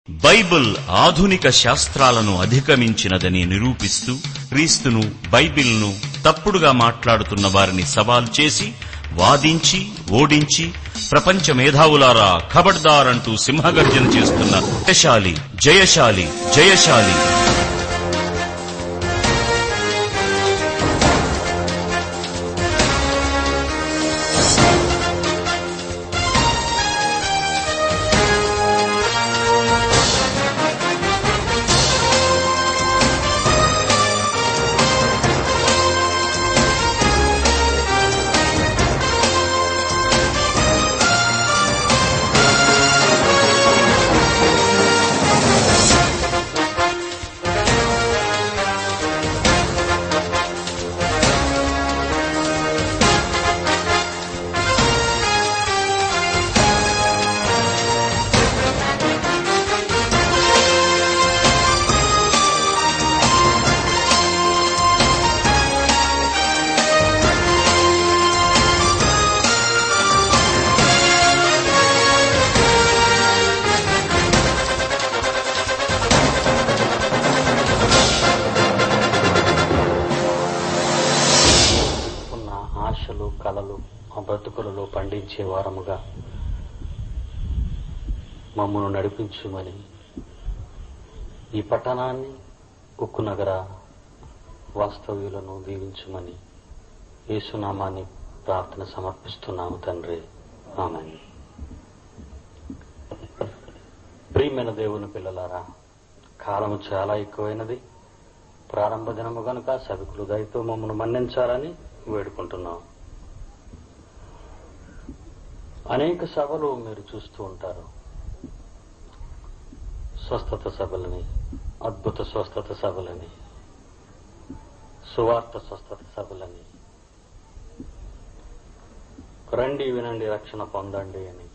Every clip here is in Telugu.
బైబిల్ ఆధునిక శాస్త్రాలను అధిగమించినదని నిరూపిస్తూ క్రీస్తును, బైబిల్ను తప్పుడుగా మాట్లాడుతున్న వారిని సవాల్ చేసి, వాదించి, ఓడించి, ప్రపంచ మేధావులారా ఖబర్దార్ అంటూ సింహగర్జన చేస్తున్న జయశాలి, జయశాలి, జయశాలి. ఆశలు, కలలు మా బ్రతుకులలో పండించే వారముగా మమ్మను నడిపించుమని, ఈ పట్టణాన్ని, ఉక్కు నగర వాస్తవ్యులను దీవించుమని యేసునామాన్ని ప్రార్థన సమర్పిస్తున్నాము తండ్రి. ఆమేన్. ప్రియమైన దేవుని పిల్లలారా, కాలము చాలా ఎక్కువైనది. ప్రారంభ దినము గనుక సభికులు దయతో మమ్మను మన్నించాలని వేడుకుంటున్నాం. అనేక సభలు మీరు చూస్తూ ఉంటారు. స్వస్థత సభలని, అద్భుత స్వస్థత సభలని, సువార్త స్వస్థత సభలని, రండి వినండి రక్షణ పొందండి అని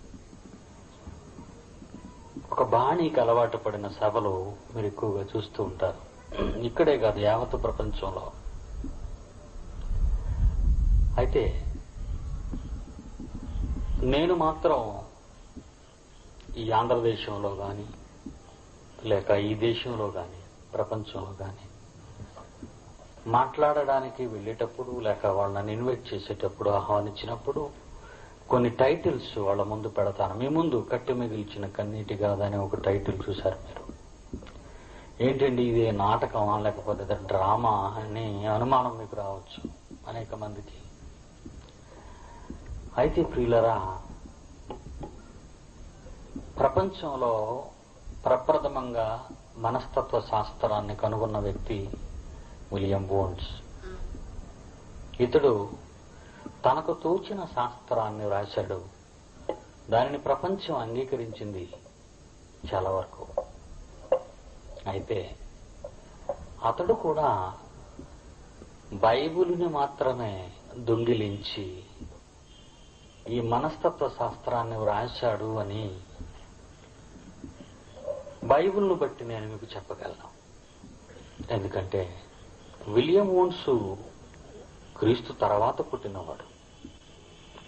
ఒక బాణీకి అలవాటు పడిన సభలు మీరు ఎక్కువగా చూస్తూ ఉంటారు. ఇక్కడే కాదు, యావత్ ప్రపంచంలో. అయితే నేను మాత్రం ఈ ఆంధ్రదేశంలో కానీ, లేక ఈ దేశంలో కానీ, ప్రపంచంలో కానీ మాట్లాడడానికి వెళ్ళేటప్పుడు, లేక వాళ్ళని ఇన్వైట్ చేసేటప్పుడు, ఆహ్వానించినప్పుడు కొన్ని టైటిల్స్ వాళ్ళ ముందు పెడతాను. మీ ముందు కట్టి మిగిల్చిన కన్నీటి గాథ అనే ఒక టైటిల్ చూశారు మీరు. ఏంటండి ఇది, నాటకమా లేకపోతే డ్రామా అని అనుమానం మీకు రావచ్చు అనేక మందికి. అయితే ప్రియులరా, ప్రపంచంలో ప్రప్రథమంగా మనస్తత్వ శాస్త్రాన్ని కనుగొన్న వ్యక్తి విలియం బోన్స్. ఇతడు తనకు తోచిన శాస్త్రాన్ని రాశాడు. దానిని ప్రపంచం అంగీకరించింది చాలా వరకు. అయితే అతడు కూడా బైబిలుని మాత్రమే దొంగిలించి ఈ మనస్తత్వ శాస్త్రాన్ని వ్రాశాడు అని బైబిల్ను బట్టి నేను మీకు చెప్పగలను. ఎందుకంటే విలియం వోన్స్ క్రీస్తు తర్వాత పుట్టినవాడు.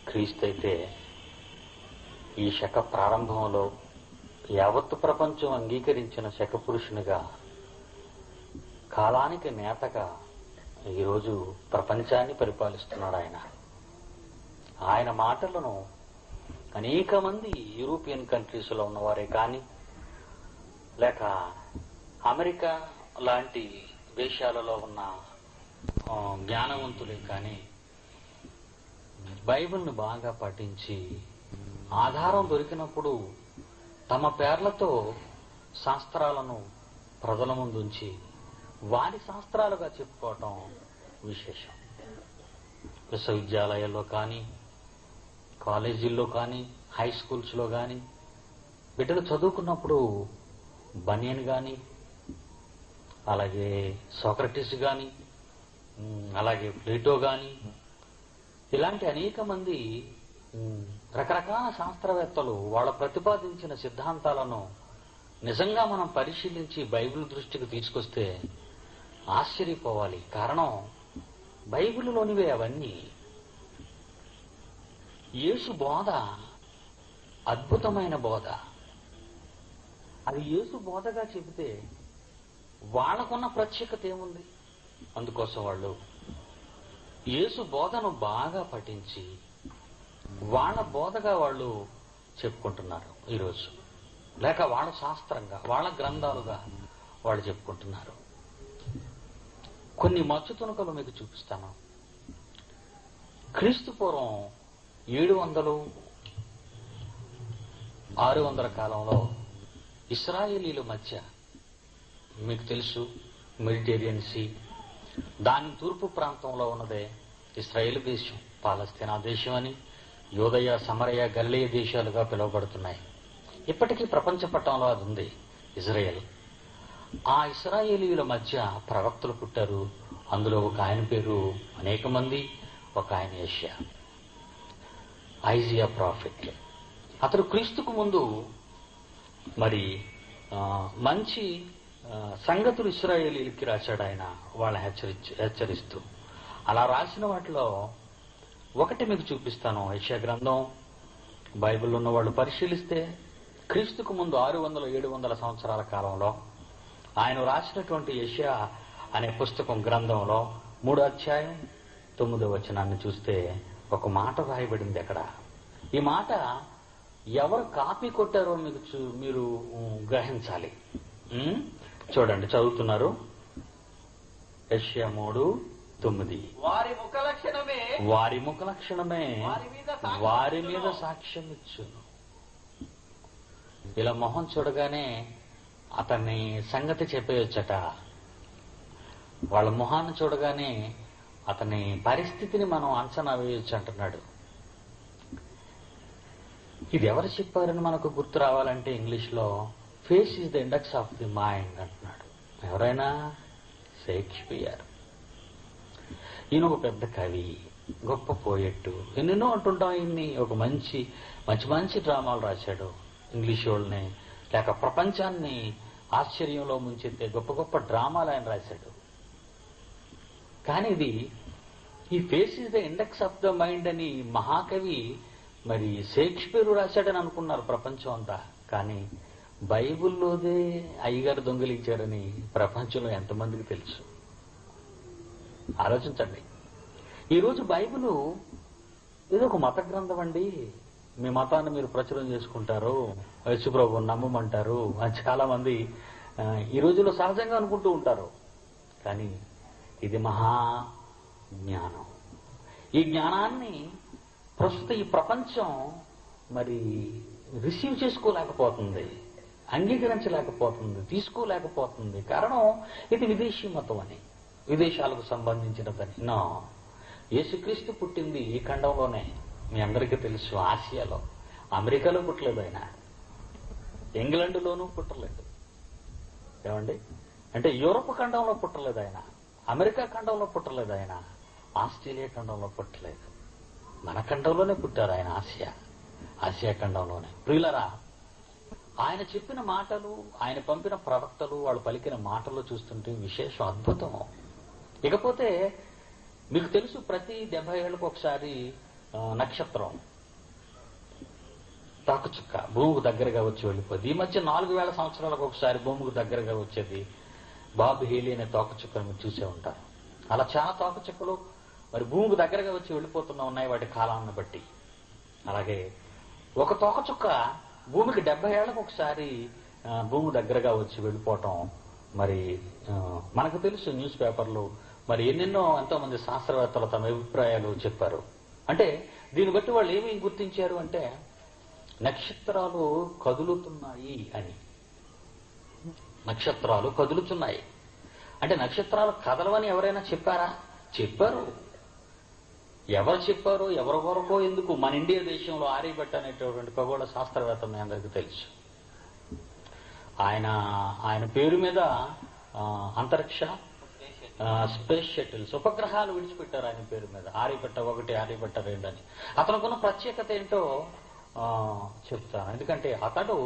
క్రీస్తు అయితే ఈ శక ప్రారంభంలో యావత్తు ప్రపంచం అంగీకరించిన శక పురుషునిగా, కాలానికి నేతగా ఈరోజు ప్రపంచాన్ని పరిపాలిస్తున్నాడు ఆయన. ఆయన మాటలను అనేక మంది యూరోపియన్ కంట్రీస్ లో ఉన్నవారే కానీ, లేక అమెరికా లాంటి దేశాలలో ఉన్న జ్ఞానవంతులే కానీ బైబిల్ను బాగా పఠించి ఆధారం దొరికినప్పుడు తమ పేర్లతో శాస్త్రాలను ప్రజల ముందుంచి వారి శాస్త్రాలుగా చెప్పుకోవటం విశేషం. విశ్వవిద్యాలయాల్లో కానీ, కాలేజీల్లో కానీ, హై స్కూల్స్ లో కానీ బిడ్డలు చదువుకున్నప్పుడు బనియన్ కానీ, అలాగే సోక్రటీస్ కానీ, అలాగే ప్లేటో కానీ, ఇలాంటి అనేక మంది రకరకాల శాస్త్రవేత్తలు వాళ్ళ ప్రతిపాదించిన సిద్ధాంతాలను నిజంగా మనం పరిశీలించి బైబిల్ దృష్టికి తీసుకొస్తే ఆశ్చర్యపోవాలి. కారణం బైబిల్లోనివే అవన్నీ. యేసు బోధ అద్భుతమైన బోధ. అది యేసు బోధగా చెబితే వాళ్ళకున్న ప్రత్యేకత ఏముంది? అందుకోసం వాళ్ళు యేసు బోధను బాగా పఠించి వాళ్ళ బోధగా వాళ్ళు చెప్పుకుంటున్నారు ఈరోజు, లేక వాళ్ళ శాస్త్రంగా, వాళ్ళ గ్రంథాలుగా వాళ్ళు చెప్పుకుంటున్నారు. కొన్ని మచ్చు తునకలు మీకు చూపిస్తాను. క్రీస్తు పూర్వం 700, 600 కాలంలో ఇశ్రాయేలీల మధ్య, మీకు తెలుసు మెడిటేరియన్ సీ, దాని తూర్పు ప్రాంతంలో ఉన్నదే ఇశ్రాయేల్ దేశం, పాలస్తీనా దేశం అని యూదయ, సమరయ, గలిలయ దేశాలుగా పిలువబడుతున్నాయి. ఇప్పటికీ ప్రపంచ పటంలో అది ఉంది, ఇజ్రాయెల్. ఆ ఇశ్రాయేలీయుల మధ్య ప్రవక్తలు పుట్టారు. అందులో ఒక ఆయన పేరు అనేక మంది, ఒక ఆయన యెషయా, ఐజియా ప్రాఫిట్. అతడు క్రీస్తుకు ముందు మరి మంచి సంగతులు ఇశ్రాయేలీలకి రాశాడు ఆయన, వాళ్ళని హెచ్చరిస్తూ. అలా రాసిన వాటిలో ఒకటి మీకు చూపిస్తాను. యెషయా గ్రంథం బైబిల్ ఉన్న వాళ్ళు పరిశీలిస్తే క్రీస్తుకు ముందు 600, 700 సంవత్సరాల కాలంలో ఆయన రాసినటువంటి యెషయా అనే పుస్తకం గ్రంథంలో 3వ అధ్యాయం 9వ వచనాన్ని చూస్తే ఒక మాట రాయబడింది అక్కడ. ఈ మాట ఎవరు కాపీ కొట్టారో మీరు గ్రహించాలి. చూడండి, చదువుతున్నారు. యెషయా 3:9. వారి ముఖ లక్షణమే వారి మీద సాక్ష్యం ఇచ్చును. ఇలా మొహం చూడగానే అతన్ని సంగతి చెప్పేయొచ్చట. వాళ్ళ మొహాన్ని చూడగానే అతని పరిస్థితిని మనం అంచనా వేయొచ్చు అంటున్నాడు. ఇది ఎవరు చెప్పారని మనకు గుర్తు రావాలంటే ఇంగ్లీష్లో face is the index of the mind అంటున్నాడు. ఎవరైనా? షేక్స్పియర్. ఈయన ఒక పెద్ద కవి, గొప్ప పోయెట్టు, ఎన్నెన్నో అంటుంటాం. ఈయన్ని ఒక మంచి మంచి డ్రామాలు రాశాడు. ఇంగ్లీష్ వాళ్ళని లేక ప్రపంచాన్ని ఆశ్చర్యంలో ముంచెత్తే గొప్ప గొప్ప డ్రామాలు ఆయన రాశాడు. కానీ ఇది ఈ face is the index of the mind అని మహాకవి మరి షేక్స్పియర్ రాశాడని అనుకున్నారు ప్రపంచం అంతా. కానీ బైబిల్లోదే అయ్యగారు దొంగిలించారని ప్రపంచంలో ఎంతమందికి తెలుసు? ఆలోచించండి. ఈరోజు బైబిల్ ఏదో ఒక మత గ్రంథం అండి, మీ మతాన్ని మీరు ప్రచురం చేసుకుంటారు, యేసుప్రభువుని నమ్మమంటారు అని చాలా మంది ఈ రోజుల్లో సహజంగా అనుకుంటూ ఉంటారు. కానీ ఇది మహా జ్ఞానం. ఈ జ్ఞానాన్ని ప్రస్తుత ఈ ప్రపంచం మరి రిసీవ్ చేసుకోలేకపోతుంది, అంగీకరించలేకపోతుంది, తీసుకోలేకపోతుంది. కారణం ఇది విదేశీ మతం అని, విదేశాలకు సంబంధించినదని. నో, యేసుక్రీస్తు పుట్టింది ఈ ఖండంలోనే, మీ అందరికీ తెలుసు. ఆసియాలో, అమెరికాలో పుట్టలేదు ఆయన, ఇంగ్లాండ్లోనూ పుట్టలేదు. ఏమండి? అంటే యూరోప్ ఖండంలో పుట్టలేదు ఆయన, అమెరికా ఖండంలో పుట్టలేదు ఆయన, ఆస్ట్రేలియా ఖండంలో పుట్టలేదు. మన ఖండంలోనే పుట్టారు ఆయన, ఆసియా ఖండంలోనే. ప్రియులరా, ఆయన చెప్పిన మాటలు, ఆయన పంపిన ప్రవక్తలు, వాళ్ళు పలికిన మాటలు చూస్తుంటే విశేషం, అద్భుతం. ఇకపోతే మీకు తెలుసు, ప్రతి 70 ఏళ్ళకు ఒకసారి నక్షత్రం తాకుచుక్క భూమికి దగ్గరగా వచ్చి వెళ్ళిపోద్ది. ఈ మధ్య 4000 సంవత్సరాలకు ఒకసారి భూమికి దగ్గరగా వచ్చేది బాబ్ హేలీ అనే తోకచుక్కను మీరు చూసే ఉంటారు. అలా చాలా తోకచుక్కలు మరి భూమికి దగ్గరగా వచ్చి వెళ్ళిపోతున్నా ఉన్నాయి వాటి కాలాన్ని బట్టి. అలాగే ఒక తోకచుక్క భూమికి 70 ఏళ్లకు ఒకసారి భూమి దగ్గరగా వచ్చి వెళ్ళిపోవటం మరి మనకు తెలుసు. న్యూస్ పేపర్లు మరి ఎన్నెన్నో ఎంతో మంది శాస్త్రవేత్తలు తమ అభిప్రాయాలు చెప్పారు. అంటే దీన్ని బట్టి వాళ్ళు ఏమి గుర్తించారు అంటే నక్షత్రాలు కదులుతున్నాయి అని. నక్షత్రాలు కదులుతున్నాయి అంటే నక్షత్రాలు కదలవని ఎవరైనా చెప్పారా? చెప్పారు. ఎవరు చెప్పారో, ఎవరి వరకో ఎందుకు, మన ఇండియా దేశంలో ఆర్యభట్ట అనేటటువంటి ఖగోళ శాస్త్రవేత్త మీ అందరికీ తెలుసు. ఆయన పేరు మీద అంతరిక్ష స్పేస్ షటిల్స్, ఉపగ్రహాలు విడిచిపెట్టారు ఆయన పేరు మీద. ఆర్యభట్ట 1, ఆర్యభట్ట 2 అని. అతనుకున్న ప్రత్యేకత ఏంటో చెప్తాను. ఎందుకంటే అతడు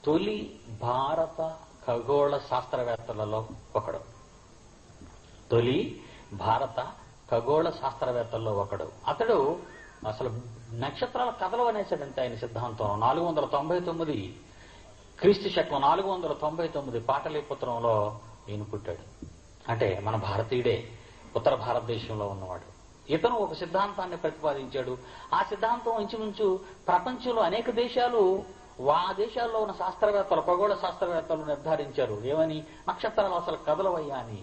తొలి భారత ఖగోళ శాస్త్రవేత్తలలో ఒకడు. తొలి భారత ఖగోళ శాస్త్రవేత్తల్లో ఒకడు. అతడు అసలు నక్షత్రాల కథలు అనేసాడంటే ఆయన సిద్ధాంతం. 499 క్రీస్తు శకం 499 పాటలీపుత్రంలో ఈయన పుట్టాడు. అంటే మన భారతీయుడే, ఉత్తర భారతదేశంలో ఉన్నవాడు. ఇతను ఒక సిద్ధాంతాన్ని ప్రతిపాదించాడు. ఆ సిద్ధాంతం ఇంచుమించు ప్రపంచంలో అనేక దేశాలు, ఆ దేశాల్లో ఉన్న శాస్త్రవేత్తలు, ఖగోళ శాస్త్రవేత్తలు నిర్ధారించారు. ఏమని? నక్షత్రాలు అసలు కదలవయ్యా అని.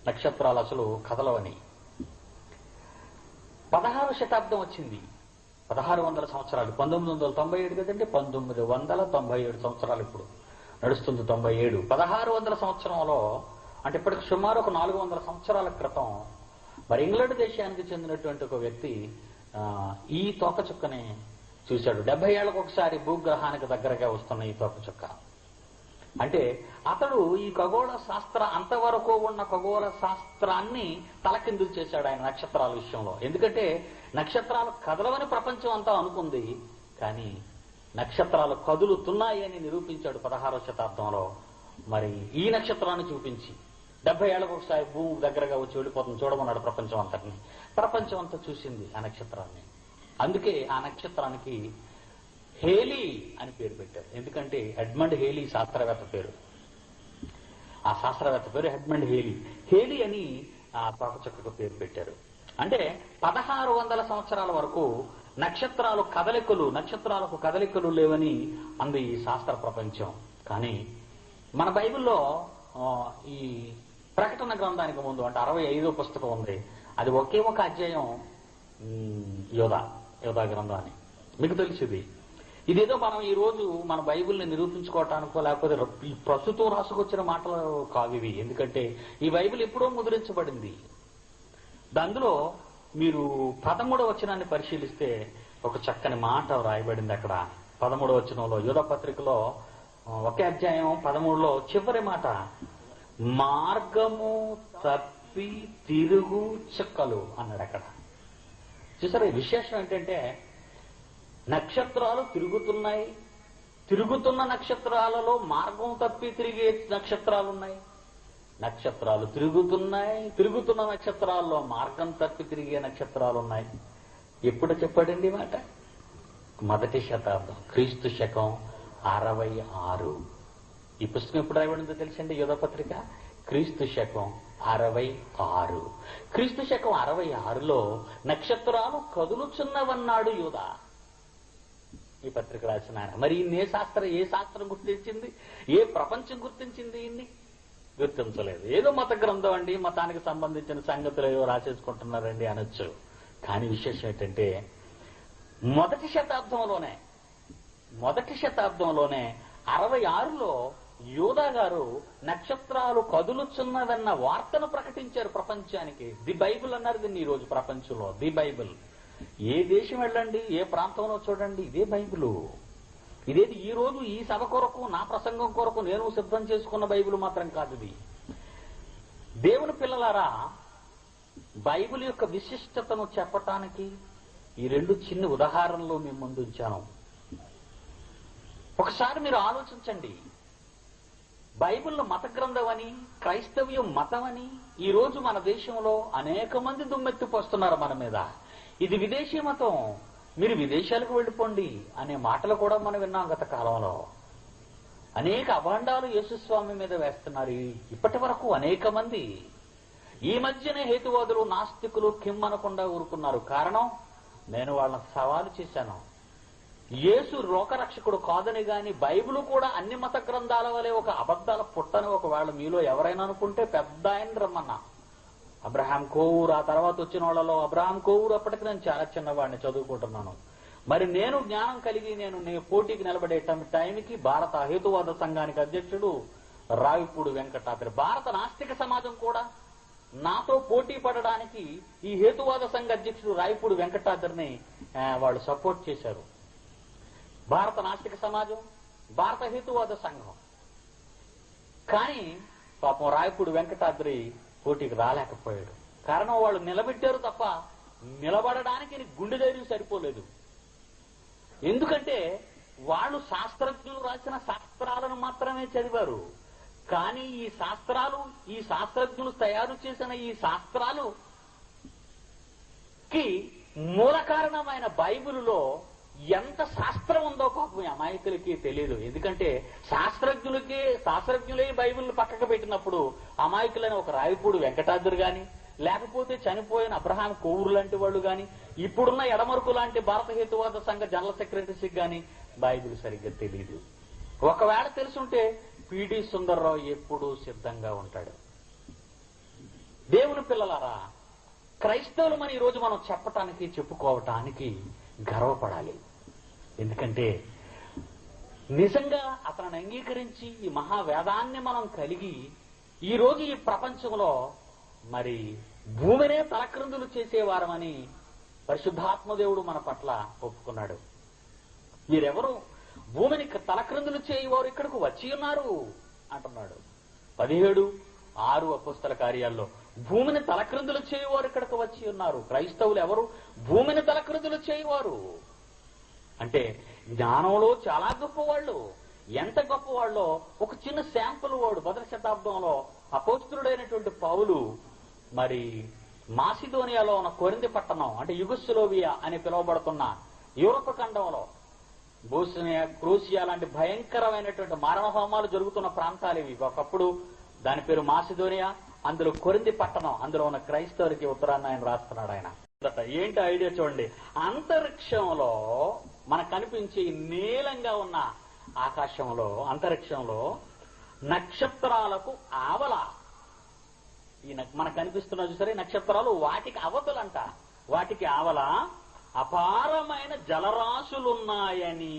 నక్షత్రాలు అసలు కదలవని. 16వ శతాబ్దం వచ్చింది. 1600 సంవత్సరాలు. 1997 కదండి, 1997 సంవత్సరాలు ఇప్పుడు నడుస్తుంది. 97 1600 సంవత్సరంలో, అంటే ఇప్పటికి సుమారు ఒక 400 సంవత్సరాల క్రితం మరి ఇంగ్లాండ్ దేశానికి చెందినటువంటి ఒక వ్యక్తి ఈ తోకచుక్కని చూశాడు. 70 ఏళ్లకు ఒకసారి భూగ్రహానికి దగ్గరగా వస్తున్న ఈ తోకచుక్క. అంటే అతడు ఈ ఖగోళ శాస్త్ర, అంతవరకు ఉన్న ఖగోళ శాస్త్రాన్ని తలకిందులు చేశాడు ఆయన నక్షత్రాల విషయంలో. ఎందుకంటే నక్షత్రాలు కదలవని ప్రపంచం అంతా అనుకుంది, కానీ నక్షత్రాలు కదులుతున్నాయి అని నిరూపించాడు 16వ శతాబ్దంలో. మరి ఈ నక్షత్రాన్ని చూపించి 70 ఏళ్లకు ఒకసారి భూమి దగ్గరగా వచ్చి వెళ్ళిపోతుంది, చూడమన్నాడు ప్రపంచం అంతటిని. ప్రపంచం అంతా చూసింది ఆ నక్షత్రాన్ని. అందుకే ఆ నక్షత్రానికి హేలీ అని పేరు పెట్టారు. ఎందుకంటే ఎడ్మండ్ హేలీ శాస్త్రవేత్త పేరు. ఆ శాస్త్రవేత్త పేరు ఎడ్మండ్ హేలీ. హేలీ అని ఆ తోకచుక్కకు పేరు పెట్టారు. అంటే 1600 సంవత్సరాల వరకు నక్షత్రాలకు కదలికలు లేవని అంది ఈ శాస్త్ర ప్రపంచం. కానీ మన బైబిల్లో ఈ ప్రకటన గ్రంథానికి ముందు, అంటే 65వ పుస్తకం ఉంది, అది ఒకే ఒక అధ్యాయం యోధా గ్రంథం అని. మీకు తెలిసింది. ఇదేదో మనం ఈ రోజు మన బైబిల్ని నిరూపించుకోవటానికో లేకపోతే ప్రస్తుతం రాసుకొచ్చిన మాటలు కావు ఇవి. ఎందుకంటే ఈ బైబిల్ ఎప్పుడో ముద్రించబడింది. అందులో మీరు 13వ వచనాన్ని పరిశీలిస్తే ఒక చక్కని మాట రాయబడింది అక్కడ. 13వ వచనంలో, యూదా పత్రికలో ఒకే అధ్యాయం 13లో చివరి మాట, మార్గము తప్పి తిరుగు చుక్కలు అన్నాడు అక్కడ. చూసారా, విశేషం ఏంటంటే నక్షత్రాలు తిరుగుతున్నాయి. తిరుగుతున్న నక్షత్రాలలో మార్గం తప్పి తిరిగే నక్షత్రాలున్నాయి. నక్షత్రాలు తిరుగుతున్నాయి. తిరుగుతున్న నక్షత్రాల్లో మార్గం తప్పి తిరిగే నక్షత్రాలున్నాయి. ఎప్పుడు చెప్పాడండి మాట? మొదటి శతాబ్దం, క్రీస్తు శకం 66. ఈ పుస్తకం ఎప్పుడు రాయబడిందో తెలుసండి? యూదా పత్రిక క్రీస్తు శకం 66. క్రీస్తు శకం 66లో నక్షత్రాలు కదులుచున్నవన్నాడు యూదా ఈ పత్రిక రాసిన ఆయన. మరి ఏ శాస్త్రం గుర్తించింది? ఏ ప్రపంచం గుర్తించింది? ఇన్ని గుర్తించలేదు. ఏదో మత గ్రంథం అండి, మతానికి సంబంధించిన సంగతులు ఏదో రాసేసుకుంటున్నారండి అనొచ్చు. కానీ విశేషం ఏంటంటే మొదటి శతాబ్దంలోనే 66లో యూదా గారు నక్షత్రాలు కదులుచున్నదన్న వార్తను ప్రకటించారు ప్రపంచానికి. ది బైబిల్ అన్నారు దీన్ని ఈ రోజు ప్రపంచంలో. The Bible. ఏ దేశం వెళ్ళండి, ఏ ప్రాంతంలో చూడండి, ఇదే బైబిలు. ఇదేది ఈ రోజు ఈ సభ కొరకు, నా ప్రసంగం కొరకు నేను సిద్ధం చేసుకున్న బైబిల్ మాత్రం కాదు ఇది. దేవుని పిల్లలారా, బైబిల్ యొక్క విశిష్టతను చెప్పటానికి ఈ 2 చిన్న ఉదాహరణలు మీ ముందు ఉంచాను. ఒకసారి మీరు ఆలోచించండి. బైబిల్ మత గ్రంథం అని, క్రైస్తవ్యం మతం అని ఈ రోజు మన దేశంలో అనేక మంది దుమ్మెత్తిపోస్తున్నారు మన మీద. ఇది విదేశీ మతం, మీరు విదేశాలకు వెళ్ళిపోండి అనే మాటలు కూడా మనం విన్నాం గత కాలంలో. అనేక అభాండాలు యేసుస్వామి మీద వేస్తున్నారు ఇప్పటి వరకు అనేక మంది. ఈ మధ్యనే హేతువాదులు, నాస్తికులు కిమ్మనకుండా ఊరుకున్నారు. కారణం, నేను వాళ్ళని సవాలు చేశాను. యేసు లోకరక్షకుడు కాదని గాని బైబిల్ కూడా అన్ని మత గ్రంథాల వలె ఒక అబద్ధాల పుట్టని ఒకవేళ మీలో ఎవరైనా అనుకుంటే పెద్ద ఆయన రమ్మన్నా. అబ్రహాం కోవూరు, ఆ తర్వాత వచ్చిన వాళ్ళలో అబ్రహాం కోవూరు అప్పటికి నేను చాలా చిన్నవాడిని, చదువుకుంటున్నాను. మరి నేను జ్ఞానం కలిగి నేను పోటీకి నిలబడే టైంకి భారత హేతువాద సంఘానికి అధ్యక్షుడు రావిపూడి వెంకటాద్రి, భారత నాస్తిక సమాజం కూడా నాతో పోటీ పడడానికి ఈ హేతువాద సంఘ అధ్యక్షుడు రావిపూడి వెంకటాద్రిని వాళ్ళు సపోర్ట్ చేశారు. భారత నాస్తిక సమాజం, భారత హేతువాద సంఘం. కానీ పాపం రావిపూడి వెంకటాద్రి పోటీకి రాలేకపోయాడు. కారణం, వాళ్ళు నిలబెట్టారు తప్ప నిలబడడానికి గుండె ధైర్యం సరిపోలేదు. ఎందుకంటే వాళ్ళు శాస్త్రజ్ఞులు రాసిన శాస్త్రాలను మాత్రమే చదివారు. కానీ ఈ శాస్త్రజ్ఞులు తయారు చేసిన ఈ శాస్త్రాలుకి మూల కారణమైన బైబిలులో ఎంత శాస్త్రం ఉందో పాపం ఈ అమాయకులకి తెలియదు. ఎందుకంటే శాస్త్రజ్ఞులే బైబిల్ పక్కకు పెట్టినప్పుడు అమాయకులైన ఒక రాయపూడి వెంకటాద్రి గాని, లేకపోతే చనిపోయిన అబ్రహాం కోవూరు లాంటి వాళ్ళు గాని, ఇప్పుడున్న ఎడమరుకు లాంటి భారత హేతువాద సంఘ జనరల్ సెక్రటరీకి గాని బైబిల్ సరిగ్గా తెలియదు. ఒకవేళ తెలుసుంటే పిడి సుందర్రావు ఎప్పుడూ సిద్ధంగా ఉంటాడు. దేవుని పిల్లలారా, క్రైస్తవులు మన ఈరోజు మనం చెప్పటానికి చెప్పుకోవటానికి గర్వపడాలి. ఎందుకంటే నిజంగా అతను అంగీకరించి ఈ మహావేదాన్ని మనం కలిగి ఈరోజు ఈ ప్రపంచంలో మరి భూమినే తలక్రిందులు చేసేవారమని పరిశుద్ధాత్మదేవుడు మన పట్ల ఒప్పుకున్నాడు. మీరెవరు భూమిని తలక్రిందులు చేయవారు ఇక్కడకు వచ్చి ఉన్నారు అంటున్నాడు. 17:6 అపోస్తల కార్యాల్లో భూమిని తలక్రిందులు చేయవారు ఇక్కడకు వచ్చి ఉన్నారు. క్రైస్తవులు ఎవరు? భూమిని తలక్రిందులు చేయవారు. అంటే జ్ఞానంలో చాలా గొప్పవాళ్ళు. ఎంత గొప్పవాళ్ళో ఒక చిన్న శాంపుల్ వాడు 10వ శతాబ్దంలో అపోస్తలుడైనటువంటి పౌలు మరి మాసిదోనియాలో ఉన్న కొరింథీ పట్టణం, అంటే యుగస్లోవియా అని పిలువబడుతున్న యూరప్ ఖండంలో బోస్నియా, క్రూసియా లాంటి భయంకరమైనటువంటి మారణ హోమాలు జరుగుతున్న ప్రాంతాలు ఇవి. ఒకప్పుడు దాని పేరు మాసిదోనియా, అందులో కొరింథీ పట్టణం, అందులో ఉన్న క్రైస్తవులకి ఉత్తరాన్ని ఆయన రాస్తున్నాడు. ఆయన ఏంటి ఐడియా చూడండి. అంతరిక్షంలో మనకు కనిపించే నీలంగా ఉన్న ఆకాశంలో, అంతరిక్షంలో నక్షత్రాలకు ఆవల, ఈ మనకు కనిపిస్తున్న చూసరే నక్షత్రాలు, వాటికి అవతలంట, వాటికి ఆవల అపారమైన జలరాశులున్నాయని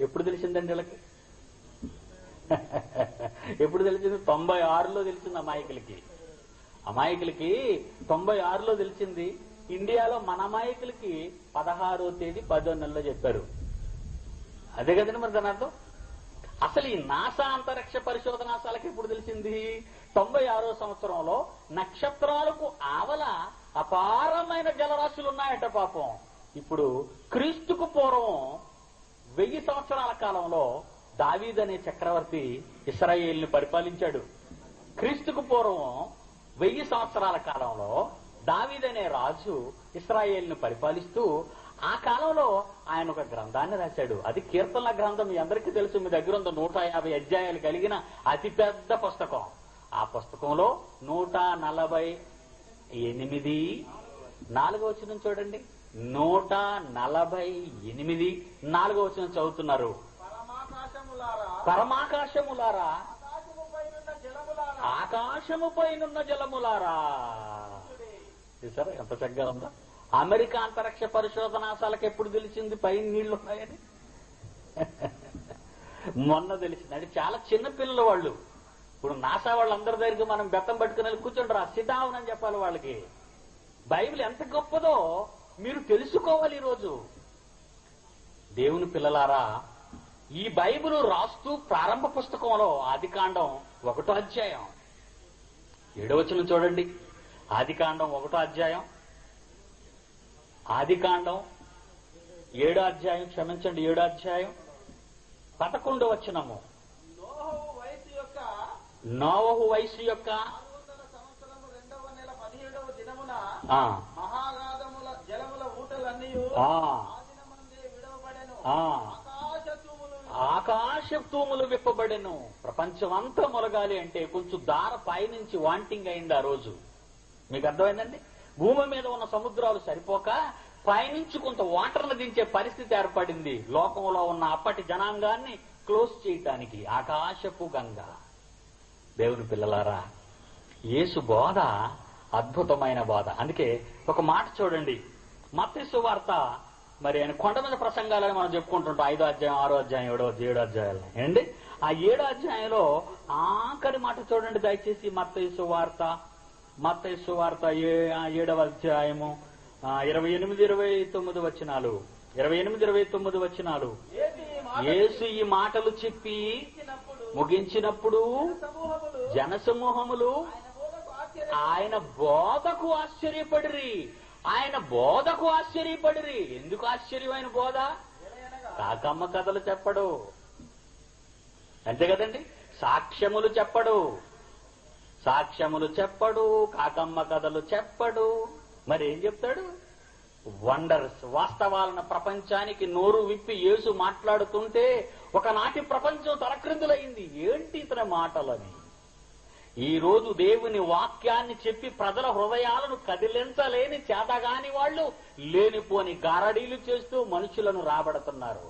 ఎప్పుడు తెలిసిందండి వీళ్ళకి? ఎప్పుడు తెలిసింది? 96లో తెలిసింది అమాయకులకి. 96లో తెలిసింది. ఇండియాలో మన అమాయకులకి 16వ తేదీ 10వ నెలలో చెప్పారు. అదే కదండి మరి దాని అర్థం. అసలు ఈ నాసా అంతరిక్ష పరిశోధనాశాలకు ఎప్పుడు తెలిసింది? 96వ సంవత్సరంలో నక్షత్రాలకు ఆవల అపారమైన జలరాశులు ఉన్నాయట పాపం. ఇప్పుడు క్రీస్తుకు పూర్వం 1000 సంవత్సరాల కాలంలో దావీదు అనే చక్రవర్తి ఇశ్రాయేలుని పరిపాలించాడు. క్రీస్తుకు పూర్వం 1000 సంవత్సరాల కాలంలో దావీదు అనే రాజు ఇశ్రాయేలుని పరిపాలిస్తూ ఆ కాలంలో ఆయన ఒక గ్రంథాన్ని రాశాడు. అది కీర్తనల గ్రంథం. మీ అందరికీ తెలుసు, మీ దగ్గర ఉన్న 150 అధ్యాయాలు కలిగిన అతిపెద్ద పుస్తకం. ఆ పుస్తకంలో 148 4వ వచనం చూడండి. 148 4వ వచనం చదువుతున్నారు. పరమాకాశములారా, ఆకాశముపైనున్న జలములారా. చూసారా ఎంత చక్కగా ఉందో. అమెరికా అంతరిక్ష పరిశోధనాశాలకు ఎప్పుడు తెలిసింది పైన నీళ్లున్నాయని? మొన్న తెలిసింది. అంటే చాలా చిన్న పిల్లలు వాళ్ళు. ఇప్పుడు నాసా వాళ్ళందరి దగ్గరికి మనం బెత్తం పట్టుకుని వెళ్ళి కూర్చోండి, సిద్ధావన్ అని చెప్పాలి వాళ్ళకి. బైబిల్ ఎంత గొప్పదో మీరు తెలుసుకోవాలి ఈరోజు. దేవుని పిల్లలారా, ఈ బైబిల్ రాస్తూ ప్రారంభ పుస్తకంలో ఆదికాండం 1వ అధ్యాయం 7వ వచనం చూడండి. ఆదికాండం 1వ అధ్యాయం, ఆదికాండం 7వ అధ్యాయం, క్షమించండి 7వ అధ్యాయం 11వ వచనము. నోవహు వయసు యొక్క ఆకాశ తూములు విప్పబడెను. ప్రపంచమంతా మొలగాలి అంటే కొంచెం దార పైనుంచి వాంటింగ్ అయింది ఆ రోజు. మీకు అర్థమైందండి? భూమి మీద ఉన్న సముద్రాలు సరిపోక పైనుంచి కొంత వాటర్ను దించే పరిస్థితి ఏర్పడింది లోకంలో ఉన్న అప్పటి జనాంగాన్ని క్లోజ్ చేయటానికి. ఆకాశపు గంగ. దేవుని పిల్లలారా, యేసు బోధ అద్భుతమైన బోధ. అందుకే ఒక మాట చూడండి, మత్తయి సువార్త, మరి ఆయన కొండ మీద ప్రసంగాలని మనం చెప్పుకుంటుంటాం. 5వ అధ్యాయం, 6వ అధ్యాయం, 7వ అధ్యాయాలు ఏంటి? ఆ 7వ అధ్యాయంలో ఆఖరి మాట చూడండి దయచేసి. మత్తయి సువార్త 7వ అధ్యాయము 28-29 వచనాలు. 28-29 వచనాలు. యేసు ఈ మాటలు చెప్పి ముగించినప్పుడు జనసమూహములు ఆయన బోధకు ఆశ్చర్యపడిరి. ఆయన బోధకు ఆశ్చర్యపడిరి. ఎందుకు ఆశ్చర్యమైన బోధ? కాకమ్మ కథలు చెప్పడు, అంతే కదండి. సాక్ష్యములు చెప్పడు, కాకమ్మ కథలు చెప్పడు. మరి ఏం చెప్తాడు? వండర్స్, వాస్తవాలను ప్రపంచానికి నోరు విప్పి యేసు మాట్లాడుతుంటే ఒకనాటి ప్రపంచం తలక్రిందులైంది. ఏంటి ఇతని మాటలని? ఈ రోజు దేవుని వాక్యాన్ని చెప్పి ప్రజల హృదయాలను కదిలించలేని చేతగాని వాళ్ళు లేనిపోని గారడీలు చేస్తూ మనుషులను రాబడుతున్నారు.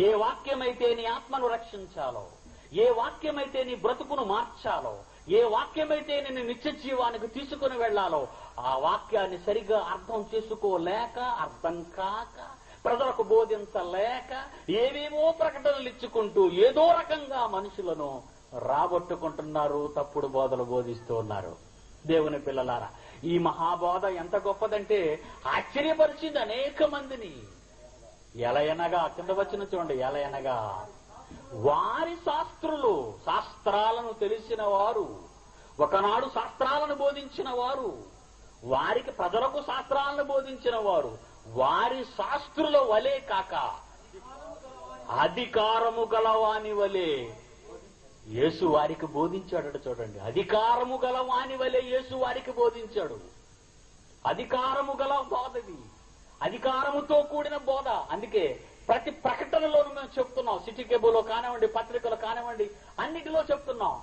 ఏ వాక్యమైతే నీ ఆత్మను రక్షించాలో, ఏ వాక్యమైతే నీ బ్రతుకును మార్చాలో, ఏ వాక్యమైతే నిన్ను నిత్య జీవానికి తీసుకుని వెళ్లాలో ఆ వాక్యాన్ని సరిగా అర్థం చేసుకోలేక, అర్థం కాక, ప్రజలకు బోధించలేక ఏవేమో ప్రకటనలు ఇచ్చుకుంటూ ఏదో రకంగా మనుషులను రాబట్టుకుంటున్నారు, తప్పుడు బోధలు బోధిస్తూ ఉన్నారు. దేవుని పిల్లలారా, ఈ మహాబోధ ఎంత గొప్పదంటే ఆశ్చర్యపరిచింది అనేక మందిని. ఎలయనగా, కింద వచ్చిన చూడండి, ఎలయనగా వారి శాస్త్రులు, శాస్త్రాలను తెలిసిన వారు, ఒకనాడు శాస్త్రాలను బోధించిన వారు, వారికి ప్రజలకు శాస్త్రాలను బోధించిన వారు, వారి శాస్త్రుల వలే కాక అధికారము గలవాని వలే యేసు వారికి బోధించాడట. చూడండి, అధికారము గలవాని వలే యేసు వారికి బోధించాడు. అధికారము గల బోధది, అధికారముతో కూడిన బోధ. అందుకే ప్రతి ప్రకటనలోనూ మేము చెప్తున్నాం, సిటీ కేబుల్లో కానివ్వండి, పత్రికలు కానివ్వండి, అన్నిటిలో చెప్తున్నాం,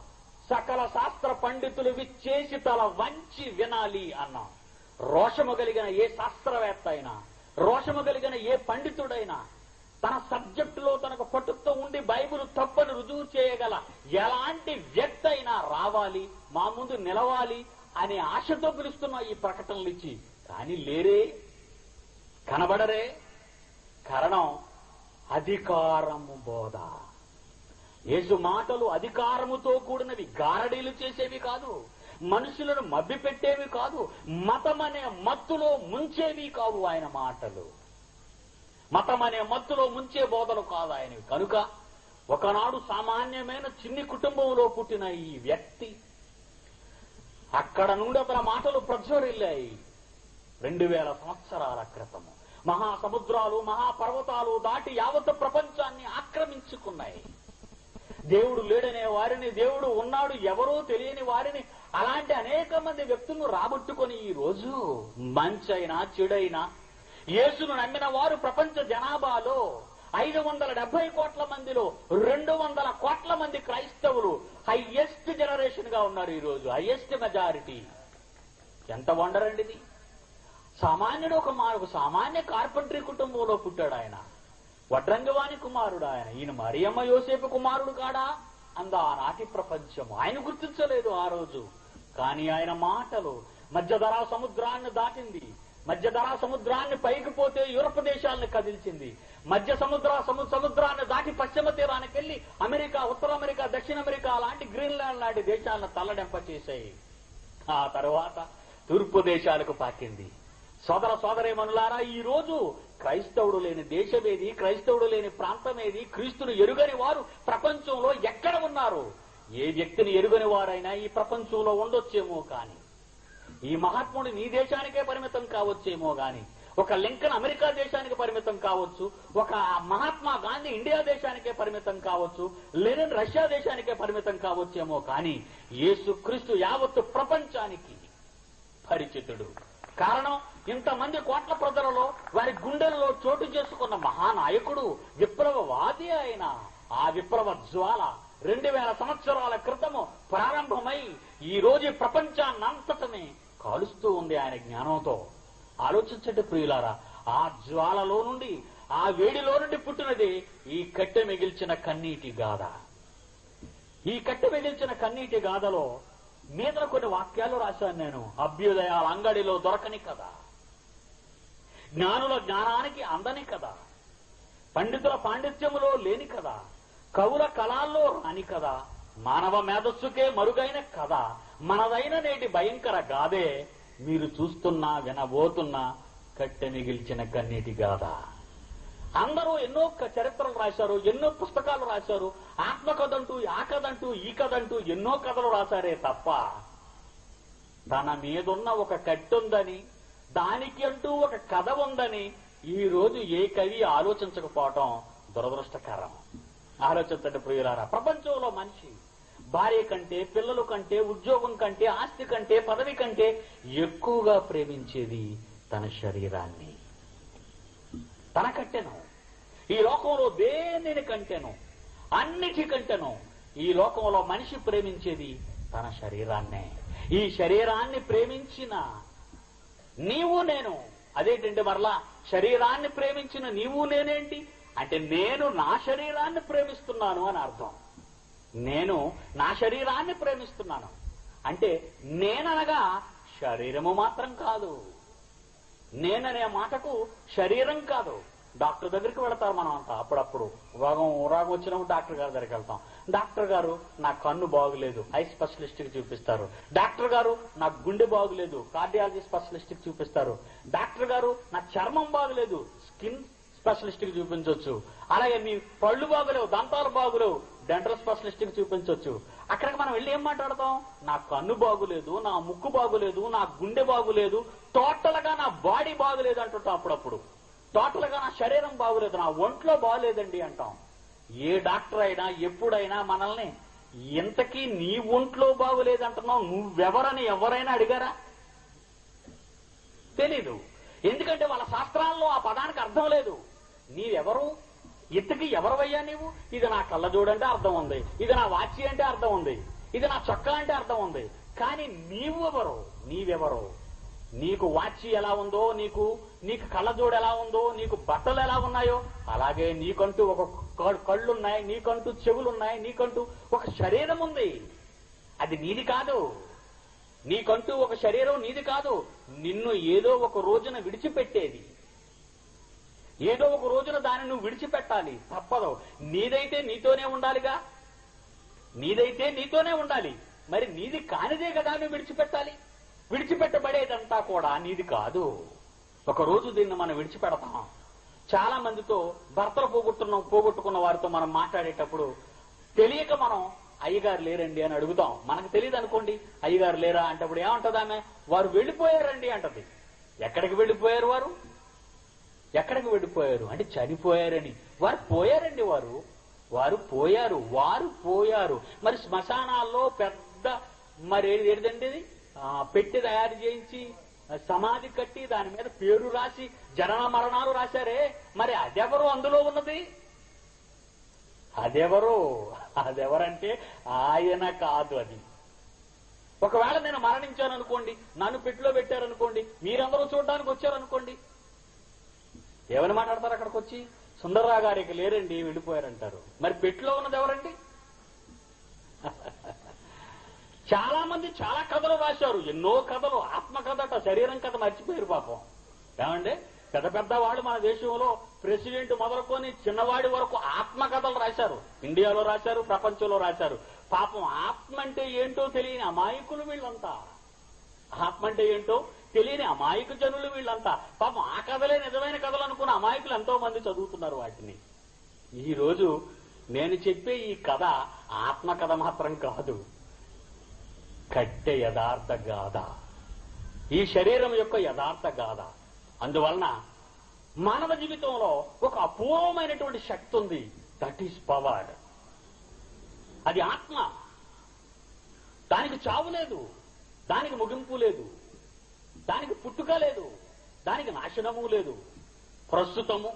సకల శాస్త్ర పండితులు విచ్చేసి తల వంచి వినాలి అన్నాం. రోషము కలిగిన ఏ శాస్త్రవేత్త అయినా, రోషము కలిగిన ఏ పండితుడైనా, తన సబ్జెక్టులో తనకు పట్టుతో ఉండి బైబిల్ తప్పని రుజువు చేయగల ఎలాంటి వ్యక్తి అయినా రావాలి, మా ముందు నిలవాలి అనే ఆశతో పిలుస్తున్నా ఈ ప్రకటనలు ఇచ్చి. కానీ లేరే, కనబడరే. కారణం అధికారము బోధ. యేసు మాటలు అధికారముతో కూడినవి, గారడీలు చేసేవి కాదు, మనుషులను మభ్యపెట్టేవి కాదు, మతం అనే మత్తులో ముంచేవి కావు ఆయన మాటలు. మతం అనే మత్తులో ముంచే బోధలు కాదు ఆయనవి. కనుక ఒకనాడు సామాన్యమైన చిన్ని కుటుంబంలో పుట్టిన ఈ వ్యక్తి, అక్కడ నుండి అతని మాటలు ప్రజ్వరిల్లాయి 2000 సంవత్సరాల క్రితము. మహాసముద్రాలు, మహాపర్వతాలు దాటి యావత్ ప్రపంచాన్ని ఆక్రమించుకున్నాయి. దేవుడు లేడనే వారిని, దేవుడు ఉన్నాడు ఎవరో తెలియని వారిని, అలాంటి అనేక మంది వ్యక్తులను రాబట్టుకొని ఈ రోజు మంచైనా చెడైనా యేసును నమ్మిన వారు ప్రపంచ జనాభాలో 570 కోట్ల మందిలో 200 కోట్ల మంది క్రైస్తవులు హైయెస్ట్ జనరేషన్ గా ఉన్నారు. ఈ రోజు హైయెస్ట్ మెజారిటీ. ఎంత వండర్ అండి ఇది. సామాన్యుడు, ఒక సామాన్య కార్పెంటరీ కుటుంబంలో పుట్టాడు ఆయన. వడ్రంగవాణి కుమారుడు ఆయన. ఈయన మరియమ్మ యోసేపు కుమారుడు కాడా అంద ఆనాటి ప్రపంచం. ఆయన గుర్తించలేదు ఆ రోజు. కానీ ఆయన మాటలు మధ్యధరా సముద్రాన్ని దాటింది. మధ్యధరా సముద్రాన్ని పైకి పోతే యూరప్ దేశాలను కదిల్చింది. మధ్య సముద్రాన్ని దాటి పశ్చిమ తీరానికి వెళ్లి అమెరికా, ఉత్తర అమెరికా, దక్షిణ అమెరికా లాంటి గ్రీన్లాండ్ లాంటి దేశాలను తల్లడెంప చేశాయి. ఆ తర్వాత తూర్పు దేశాలకు పాకింది. సోదర సోదరీమణులారా, ఈ రోజు క్రైస్తవుడు లేని దేశమేది, క్రైస్తవుడు లేని ప్రాంతమేది, క్రీస్తును ఎరుగని వారు ప్రపంచంలో ఎక్కడ ఉన్నారు? ఏ వ్యక్తిని ఎరుగని వారైనా ఈ ప్రపంచంలో ఉండొచ్చేమో కానీ, ఈ మహాత్ముడు నీ దేశానికే పరిమితం కావచ్చేమో గాని, ఒక లింకన్ అమెరికా దేశానికి పరిమితం కావచ్చు, ఒక మహాత్మా గాంధీ ఇండియా దేశానికే పరిమితం కావచ్చు, లెనిన్ రష్యా దేశానికే పరిమితం కావచ్చేమో కానీ యేసు క్రీస్తు యావత్తు ప్రపంచానికి పరిచితుడు. కారణం, ఇంతమంది కోట్ల ప్రజలలో వారి గుండెల్లో చోటు చేసుకున్న మహానాయకుడు, విప్లవవాది అయిన ఆ విప్లవ జ్వాల 2000 సంవత్సరాల క్రితము ప్రారంభమై ఈ రోజు ప్రపంచాన్నంతటనే కాలుస్తూ ఉంది ఆయన జ్ఞానంతో. ఆలోచించండి ప్రియులారా, ఆ జ్వాలలో నుండి, ఆ వేడిలో నుండి పుట్టినది ఈ కట్టె మిగిల్చిన కన్నీటి గాథ. ఈ కట్టె మిగిల్చిన కన్నీటి గాథలో మీద కొన్ని వాక్యాలు రాశాను నేను. అభ్యుదయాల అంగడిలో దొరకని కదా, జ్ఞానుల జ్ఞానానికి అందని కదా, పండితుల పాండిత్యములో లేని కదా, కవుల కళాల్లో రాని కదా, మానవ మేధస్సుకే మరుగైన కదా, మనదైన నేటి భయంకర గాథే మీరు చూస్తున్నా వినబోతున్నా కట్టె మిగిల్చిన కన్నీటి గాథ. అందరూ ఎన్నో చరిత్రలు రాశారు, ఎన్నో పుస్తకాలు రాశారు, ఆత్మకథంటూ, ఆ కథంటూ, ఈ కథంటూ ఎన్నో కథలు రాశారే తప్ప తన మీదున్న ఒక కట్టె ఉందని, దానికి అంటూ ఒక కథ ఉందని ఈ రోజు ఏ కవి ఆలోచించకపోవటం దురదృష్టకరం. ఆలోచించండి ప్రియులారా, ప్రపంచంలో మనిషి భార్య కంటే, పిల్లల కంటే, ఉద్యోగం కంటే, ఆస్తి కంటే, పదవి కంటే ఎక్కువగా ప్రేమించేది తన శరీరాన్ని తనకంటేను. ఈ లోకంలో దేనిని కంటేను, అన్నిటికంటేను ఈ లోకంలో మనిషి ప్రేమించేది తన శరీరాన్నే. ఈ శరీరాన్ని ప్రేమించిన నీవు నేను, అదేంటంటే మరలా శరీరాన్ని ప్రేమించిన నీవు నేనేంటి అంటే, నేను నా శరీరాన్ని ప్రేమిస్తున్నాను అని అర్థం. నేను నా శరీరాన్ని ప్రేమిస్తున్నాను అంటే నేననగా శరీరము మాత్రం కాదు. నేననే మాటకు శరీరం కాదు. డాక్టర్ దగ్గరికి వెళతారు మనం అంతా అప్పుడప్పుడు. రోగం వచ్చినప్పుడు డాక్టర్ గారి దగ్గరికి వెళ్తాం. డాక్టర్ గారు నా కన్ను బాగులేదు, ఐ స్పెషలిస్ట్ కి చూపిస్తారు. డాక్టర్ గారు నా గుండె బాగులేదు, కార్డియాలజీ స్పెషలిస్ట్ కి చూపిస్తారు. డాక్టర్ గారు నా చర్మం బాగులేదు, స్కిన్ స్పెషలిస్ట్ కి చూపించవచ్చు. అలాగే మీ పళ్ళు బాగులేవు, దంతాలు బాగులేవు, డెంటల్ స్పెషలిస్ట్ కి చూపించవచ్చు. అక్కడికి మనం వెళ్ళి ఏం మాట్లాడతాం? నా కన్ను బాగులేదు, నా ముక్కు బాగులేదు, నా గుండె బాగులేదు, టోటల్ గా నా బాడీ బాగులేదు అంటుంటాం అప్పుడప్పుడు. టోటల్ గా నా శరీరం బాగులేదు, నా ఒంట్లో బాగులేదండి అంటాం. ఏ డాక్టర్ అయినా ఎప్పుడైనా మనల్ని ఇంతకీ నీ ఒంట్లో బాగులేదు అంటున్నావు, నువ్వెవరని ఎవరైనా అడిగారా? తెలీదు. ఎందుకంటే వాళ్ళ శాస్త్రాల్లో ఆ పదానికి అర్థం లేదు. నీవెవరు, ఇంతకీ ఎవరవయ్యా నీవు? ఇది నా కళ్ళజోడు అంటే అర్థం ఉంది, ఇది నా వాచి అంటే అర్థం ఉంది, ఇది నా చొక్కా అంటే అర్థం ఉంది. కానీ నీవెవరు? నీకు వాచి ఎలా ఉందో, నీకు కళ్ళజోడు ఎలా ఉందో, నీకు బట్టలు ఎలా ఉన్నాయో, అలాగే నీకంటూ ఒక కళ్ళున్నాయి, నీకంటూ చెవులున్నాయి, నీకంటూ ఒక శరీరం ఉంది. అది నీది కాదు. నీకంటూ ఒక శరీరం నీది కాదు. నిన్ను ఏదో ఒక రోజున విడిచిపెట్టేది. ఏదో ఒక రోజున దాన్ని నువ్వు విడిచిపెట్టాలి, తప్పదు. నీదైతే నీతోనే ఉండాలిగా. నీదైతే నీతోనే ఉండాలి. మరి నీది కానిదే కదా నువ్వు విడిచిపెట్టాలి. విడిచిపెట్టబడేదంతా కూడా నీది కాదు. ఒక రోజు దీన్ని మనం విడిచిపెడతాం. చాలా మందితో భర్తలు పోగొట్టుకున్న వారితో మనం మాట్లాడేటప్పుడు తెలియక మనం అయ్యగారు లేరండి అని అడుగుతాం. మనకు తెలియదు అనుకోండి, అయ్యగారు లేరా అంటే అప్పుడు ఏమంటది ఆమె? వారు వెళ్ళిపోయారండి అంటది. ఎక్కడికి వెళ్ళిపోయారు వారు? ఎక్కడికి వెళ్ళిపోయారు అంటే చనిపోయారని. వారు పోయారండి, వారు పోయారు. మరి శ్మశానాల్లో పెద్ద మరి ఏదండి ఇది పెట్టి తయారు చేయించి సమాధి కట్టి దాని మీద పేరు రాసి జనన మరణాలు రాశారే, మరి అదెవరు అందులో ఉన్నది? అదెవరంటే ఆయన కాదు. అది ఒకవేళ నేను మరణించాను అనుకోండి, నన్ను పెట్టిలో పెట్టారనుకోండి, మీరందరూ చూడడానికి వచ్చారనుకోండి, ఏమని మాట్లాడతారు అక్కడికి వచ్చి? సుందర్రావు గారికి లేరండి, వెళ్ళిపోయారంటారు. మరి పెట్టిలో ఉన్నది ఎవరండి? చాలా మంది చాలా కథలు రాశారు, ఎన్నో కథలు, ఆత్మకథట, శరీరం కథ మర్చిపోయారు పాపం. ఏమంటే పెద్ద వాళ్ళు మన దేశంలో ప్రెసిడెంట్ మొదలుకొని చిన్నవాడి వరకు ఆత్మకథలు రాశారు. ఇండియాలో రాశారు, ప్రపంచంలో రాశారు. పాపం ఆత్మ అంటే ఏంటో తెలియని అమాయకులు వీళ్ళంతా. ఆత్మ అంటే ఏంటో తెలియని అమాయక జనులు వీళ్ళంతా. పాపం ఆ కథలే నిజమైన కథలు అనుకున్న అమాయకులు ఎంతో మంది చదువుతున్నారు వాటిని. ఈ రోజు నేను చెప్పే ఈ కథ ఆత్మ కథ మాత్రం కాదు, కట్టె యథార్థ గాథ, ఈ శరీరం యొక్క యథార్థ గాథ. అందువలన మానవ జీవితంలో ఒక అపూర్వమైనటువంటి శక్తి ఉంది. That is power. అది ఆత్మ. దానికి చావు లేదు, దానికి ముగింపు లేదు, దానికి పుట్టుక లేదు, దానికి నాశనము లేదు. ప్రస్తుతము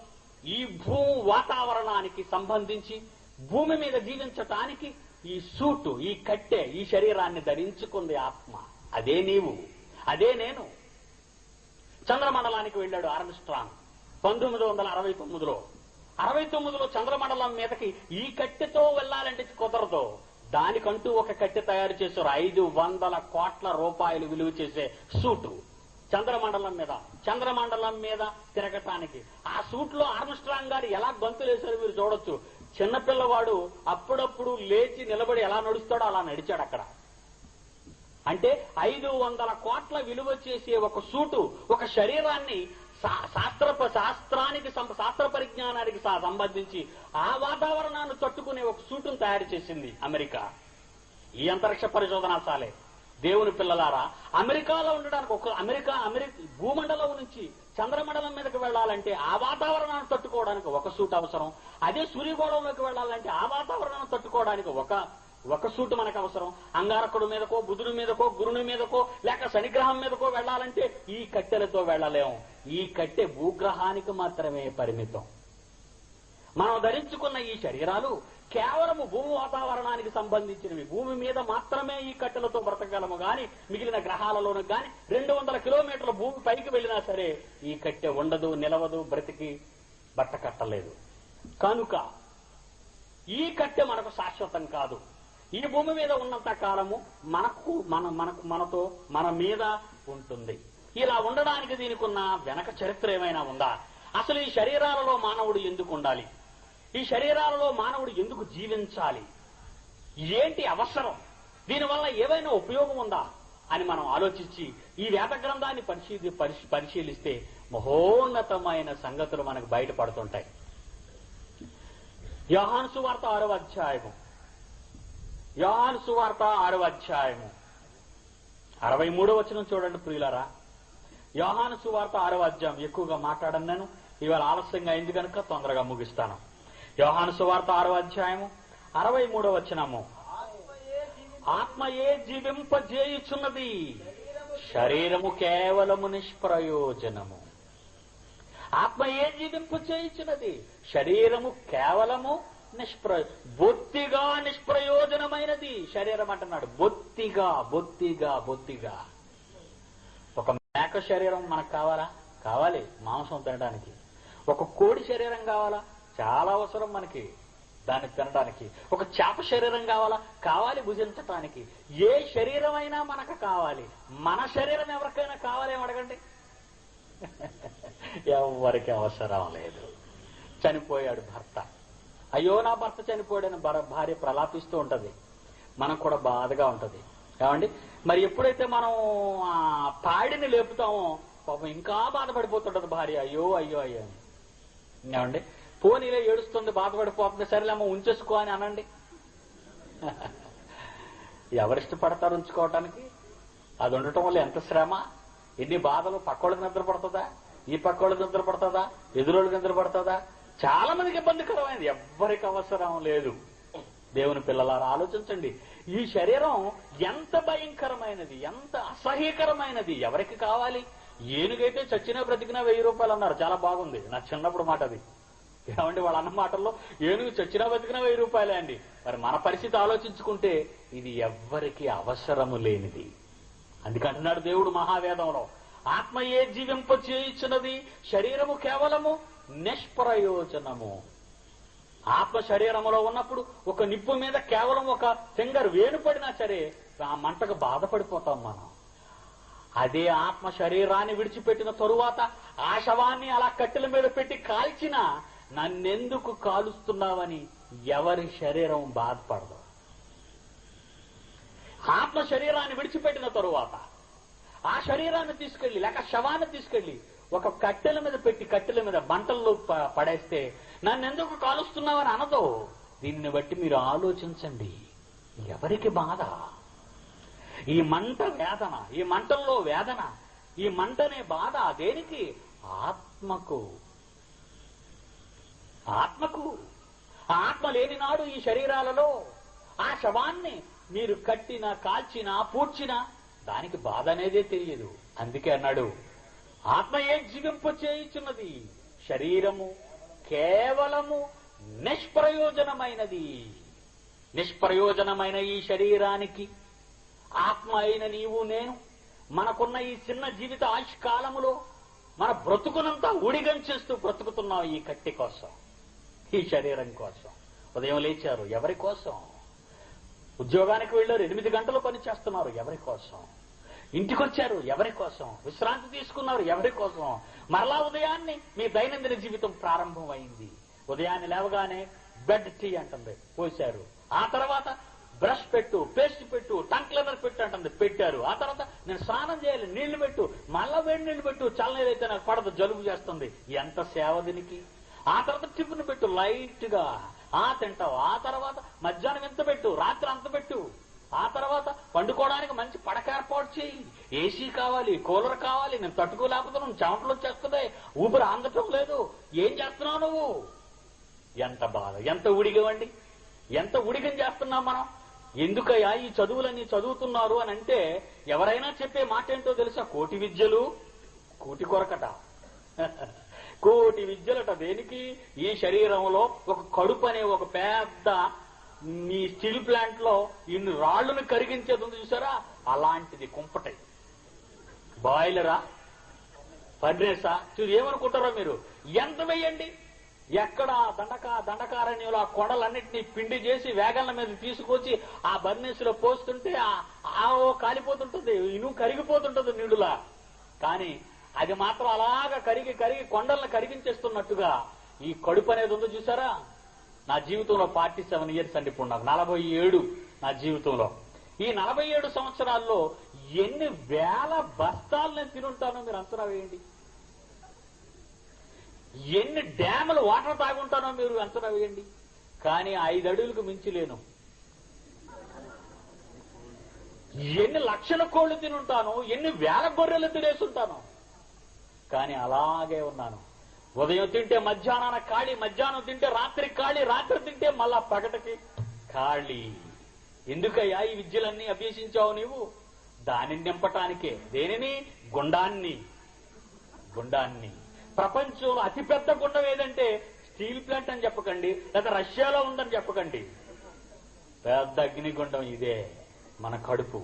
ఈ భూ వాతావరణానికి సంబంధించి భూమి మీద జీవించటానికి ఈ సూటు, ఈ కట్టె, ఈ శరీరాన్ని ధరించుకుంది ఆత్మ. అదే నీవు, అదే నేను. చంద్రమండలానికి వెళ్ళాడు ఆర్మ్స్ట్రాంగ్ 1969లో. 69లో చంద్రమండలం మీదకి ఈ కట్టెతో వెళ్లాలంటే కుదరదు. దానికంటూ ఒక కట్టె తయారు చేశారు. 500 కోట్ల రూపాయలు విలువ చేసే సూటు చంద్రమండలం మీద తిరగటానికి. ఆ సూట్ లో ఆర్మ్స్ట్రాంగ్ గారు ఎలా గంతులేశారు మీరు చూడొచ్చు. చిన్నపిల్లవాడు అప్పుడప్పుడు లేచి నిలబడి ఎలా నడుస్తాడో అలా నడిచాడు అక్కడ. అంటే 500 కోట్ల విలువ చేసే ఒక సూటు, ఒక శరీరాన్ని శాస్త్ర పరిజ్ఞానానికి సంబంధించి ఆ వాతావరణాన్ని తట్టుకునే ఒక సూటును తయారు చేసింది అమెరికా. ఈ అంతరిక్ష పరిశోధనాశాలే. దేవుని పిల్లలారా, అమెరికాలో ఉండడానికి అమెరికా భూమండలం నుంచి చంద్రమండలం మీదకి వెళ్లాలంటే ఆ వాతావరణాన్ని తట్టుకోవడానికి ఒక సూట్ అవసరం. అదే సూర్యగోళంలోకి వెళ్లాలంటే ఆ వాతావరణాన్ని తట్టుకోవడానికి ఒక ఒక సూటు మనకు అవసరం. అంగారకుడు మీదకో, బుధుడి మీదకో, గురుని మీదకో, లేక శనిగ్రహం మీదకో వెళ్లాలంటే ఈ కట్టెలతో వెళ్లలేము. ఈ కట్టె భూగ్రహానికి మాత్రమే పరిమితం. మనం ధరించుకున్న ఈ శరీరాలు కేవలము భూమి వాతావరణానికి సంబంధించినవి. భూమి మీద మాత్రమే ఈ కట్టెలతో బ్రతకగలము గాని మిగిలిన గ్రహాలలోనూ గాని 200 కిలోమీటర్ల భూమి పైకి వెళ్లినా సరే ఈ కట్టె ఉండదు, నిలవదు, బ్రతికి బట్ట కట్టలేదు. కనుక ఈ కట్టె మనకు శాశ్వతం కాదు. ఈ భూమి మీద ఉన్నంత కాలము మనతో మన మీద ఉంటుంది. ఇలా ఉండడానికి దీనికి ఉన్న వెనక చరిత్ర ఏమైనా ఉందా? అసలు ఈ శరీరాలలో మానవుడు ఎందుకు ఉండాలి? ఈ శరీరాలలో మానవుడు ఎందుకు జీవించాలి? ఏంటి అవసరం? దీనివల్ల ఏవైనా ఉపయోగం ఉందా అని మనం ఆలోచించి ఈ వేద గ్రంథాన్ని పరిశీలిస్తే మహోన్నతమైన సంగతులు మనకు బయటపడుతుంటాయి. యోహాను సువార్త 6వ అధ్యాయము 63వ వచనం చూడండి ప్రియులారా. యోహాను సువార్త 6వ అధ్యాయం. ఎక్కువగా మాట్లాడను నేను, ఇవాళ ఆలస్యంగా అయింది కనుక తొందరగా ముగిస్తాను. యోహాను సువార్త 6వ అధ్యాయము 63వ వచనము. ఆత్మయే జీవింపజేయుచున్నది, శరీరము కేవలము నిష్ప్రయోజనము. ఆత్మయే జీవింపజేయుచున్నది, శరీరము కేవలము బొత్తిగా నిష్ప్రయోజనమైనది. శరీరం అంటున్నాడు బొత్తిగా. ఒక మేక శరీరం మనకు కావాలా? కావాలి, మాంసం తినడానికి. ఒక కోడి శరీరం కావాలా? చాలా అవసరం మనకి దాన్ని తినడానికి. ఒక చేప శరీరం కావాలా? కావాలి, భుజించటానికి. ఏ శరీరం అయినా మనకు కావాలి. మన శరీరం ఎవరికైనా కావాలేమో అడగండి. ఎవరికి అవసరం లేదు. చనిపోయాడు భర్త. అయ్యో నా భర్త చనిపోయాడని భార్య ప్రలాపిస్తూ ఉంటది. మనకు కూడా బాధగా ఉంటది. ఏమండి? మరి ఎప్పుడైతే మనం పాడిని లేపుతామో పాపం ఇంకా బాధపడిపోతుంటది భార్య. అయ్యో అయ్యో అయ్యో అని. ఏమండి? పోనీలే ఏడుస్తుంది, బాధపడిపోతుంది, సరేలేమో ఉంచేసుకో అని అనండి. ఎవరిష్టపడతారు ఉంచుకోవటానికి? అది ఉండటం వల్ల ఎంత శ్రమ, ఎన్ని బాధలు. పక్కోళ్ళకి నిద్ర పడుతుందా? ఈ పక్కోళ్ళకి నిద్ర పడుతుందా? ఎదురోళ్ళకి నిద్ర పడుతుందా? చాలా మందికి ఇబ్బందికరమైనది. ఎవ్వరికి అవసరం లేదు. దేవుని పిల్లలారా ఆలోచించండి. ఈ శరీరం ఎంత భయంకరమైనది, ఎంత అసహ్యకరమైనది. ఎవరికి కావాలి? ఏనుగైతే చచ్చినా బ్రతికినా 1000 రూపాయలు అన్నారు. చాలా బాగుంది. నా చిన్నప్పుడు మాట అది. ఏమండి? వాళ్ళ అన్న మాటల్లో ఏనుగు చచ్చినా బ్రతికినా 1000 రూపాయలే అండి. మరి మన పరిస్థితి ఆలోచించుకుంటే ఇది ఎవ్వరికి అవసరము లేనిది. అందుకంటున్నాడు దేవుడు మహావేదంలో, ఆత్మయే జీవింపచేయుచున్నది, శరీరము కేవలము నిష్ప్రయోజనము. ఆత్మ శరీరములో ఉన్నప్పుడు ఒక నిప్పు మీద కేవలం ఒక ఫింగర్ వేలు పడినా సరే ఆ మంటకు బాధపడిపోతాం మనం. అదే ఆత్మ శరీరాన్ని విడిచిపెట్టిన తరువాత ఆ శవాన్ని అలా కట్టెల మీద పెట్టి కాల్చినా నన్నెందుకు కాలుస్తున్నావని ఎవరి శరీరం బాధపడదు. ఆత్మ శరీరాన్ని విడిచిపెట్టిన తరువాత ఆ శరీరాన్ని తీసుకెళ్లి లేక శవాన్ని తీసుకెళ్లి ఒక కట్టెల మీద పెట్టి కట్టెల మీద మంటల్లో పడేస్తే నన్నెందుకు కాలుస్తున్నావని అనదో. దీన్ని బట్టి మీరు ఆలోచించండి, ఎవరికి బాధ? ఈ మంట వేదన, ఈ మంటల్లో వేదన, ఈ మంటనే బాధ దేనికి? ఆత్మకు. ఆత్మ లేని నాడు ఈ శరీరాలలో ఆ శవాన్ని మీరు కట్టినా, కాల్చినా, పూడ్చినా దానికి బాధ అనేదే తెలియదు. అందుకే అన్నాడు, ఆత్మయే జీవింపచేయుచున్నది, శరీరము కేవలము నిష్ప్రయోజనమైనది. నిష్ప్రయోజనమైన ఈ శరీరానికి ఆత్మ అయిన నీవు నేను మనకున్న ఈ చిన్న జీవిత ఆయుష్కాలములో మన బ్రతుకునంతా ఊడిగం చేస్తూ బ్రతుకుతున్నాం ఈ కట్టి కోసం, ఈ శరీరం కోసం. ఉదయం లేచారు, ఎవరి కోసం? ఉద్యోగానికి వెళ్ళారు, 8 గంటలు పని చేస్తున్నారు, ఎవరి కోసం? ఇంటికొచ్చారు, ఎవరి కోసం? విశ్రాంతి తీసుకున్నారు, ఎవరి కోసం? మరలా ఉదయాన్నే మీ దైనందిన జీవితం ప్రారంభమైంది. ఉదయాన్నే లేవగానే బెడ్ టీ అంటుంది, పోశారు. ఆ తర్వాత బ్రష్ పెట్టు, పేస్ట్ పెట్టు, టంగ్ క్లీనర్ పెట్టు అంటుంది, పెట్టారు. ఆ తర్వాత నేను స్నానం చేయాలి, నీళ్లు పెట్టు, మళ్ళా వేడి నీళ్లు పెట్టు, చల్లనీళ్ళైతే నాకు పడదు, జలుబు చేస్తుంది. ఎంత సేవ దీనికి. ఆ తర్వాత టిఫిన్ పెట్టు లైట్ గా, తింటావు. ఆ తర్వాత మధ్యాహ్నం ఎంత పెట్టు, రాత్రి అంత పెట్టు. ఆ తర్వాత పండుకోవడానికి మంచి పడక ఏర్పాటు చేయి. ఏసీ కావాలి, కూలర్ కావాలి. నేను తట్టుకోలేకపోతున్నాను, చెమటలు వచ్చేస్తున్నాయి, ఊపిరి అందటం లేదు. ఏం చేస్తున్నావు నువ్వు? ఎంత బాధ, ఎంత ఉడిగవండి, ఎంత ఉడిగం చేస్తున్నాం మనం. ఎందుకయ్యా ఈ చదువులన్నీ చదువుతున్నారు అని అంటే ఎవరైనా చెప్పే మాట ఏంటో తెలుసా? కోటి విద్యలు కూటి కొరకట. కోటి విద్యలట. దేనికి? ఈ శరీరంలో ఒక కడుపు అనే ఒక పెద్ద మీ స్టీల్ ప్లాంట్ లో ఇన్ని రాళ్లను కరిగించేది ఉంది చూసారా, అలాంటిది కుంపటై. బాయిలరా, ఫర్నేసా, చూసి ఏమనుకుంటారో మీరు? ఎంత వెయ్యండి, ఎక్కడ దండకారణ్యంలో ఆ కొండలన్నింటినీ పిండి చేసి వేగన్ల మీద తీసుకొచ్చి ఆ బర్నెస్ లో పోస్తుంటే కాలిపోతుంటుంది, ఇనుము కరిగిపోతుంటుంది నీడులా. కానీ అది మాత్రం అలాగా కరిగి కొండలను కరిగించేస్తున్నట్టుగా ఈ కడుపు అనేది ఉందో చూసారా. నా జీవితంలో 47 ఇయర్స్ అండి. ఇప్పుడు నాకు 47 నా జీవితంలో. ఈ 47 సంవత్సరాల్లో ఎన్ని వేల బస్తాలు నేను తినుంటానో మీరు అంచనా వేయండి. ఎన్ని డ్యాములు వాటర్ తాగుంటానో మీరు అంచనా వేయండి. కానీ 5 అడుగులకు మించి లేను. ఎన్ని లక్షల కోళ్లు తినుంటాను, ఎన్ని వేల గొర్రెలు తినేసుంటాను. కానీ అలాగే ఉన్నాను. ఉదయం తింటే మధ్యాహ్నాన ఖాళీ, మధ్యాహ్నం తింటే రాత్రి ఖాళీ, రాత్రి తింటే మళ్ళా పగటికి ఖాళీ. ఎందుకయ్యా ఈ విద్యలన్నీ అభ్యసించావు నీవు? దానిని నింపటానికే. దేనిని? గుండాన్ని. ప్రపంచంలో అతిపెద్ద గుండం ఏదంటే స్టీల్ ప్లాంట్ అని చెప్పకండి, లేదా రష్యాలో ఉందని చెప్పకండి. పెద్ద అగ్నిగుండం ఇదే, మన కడుపు.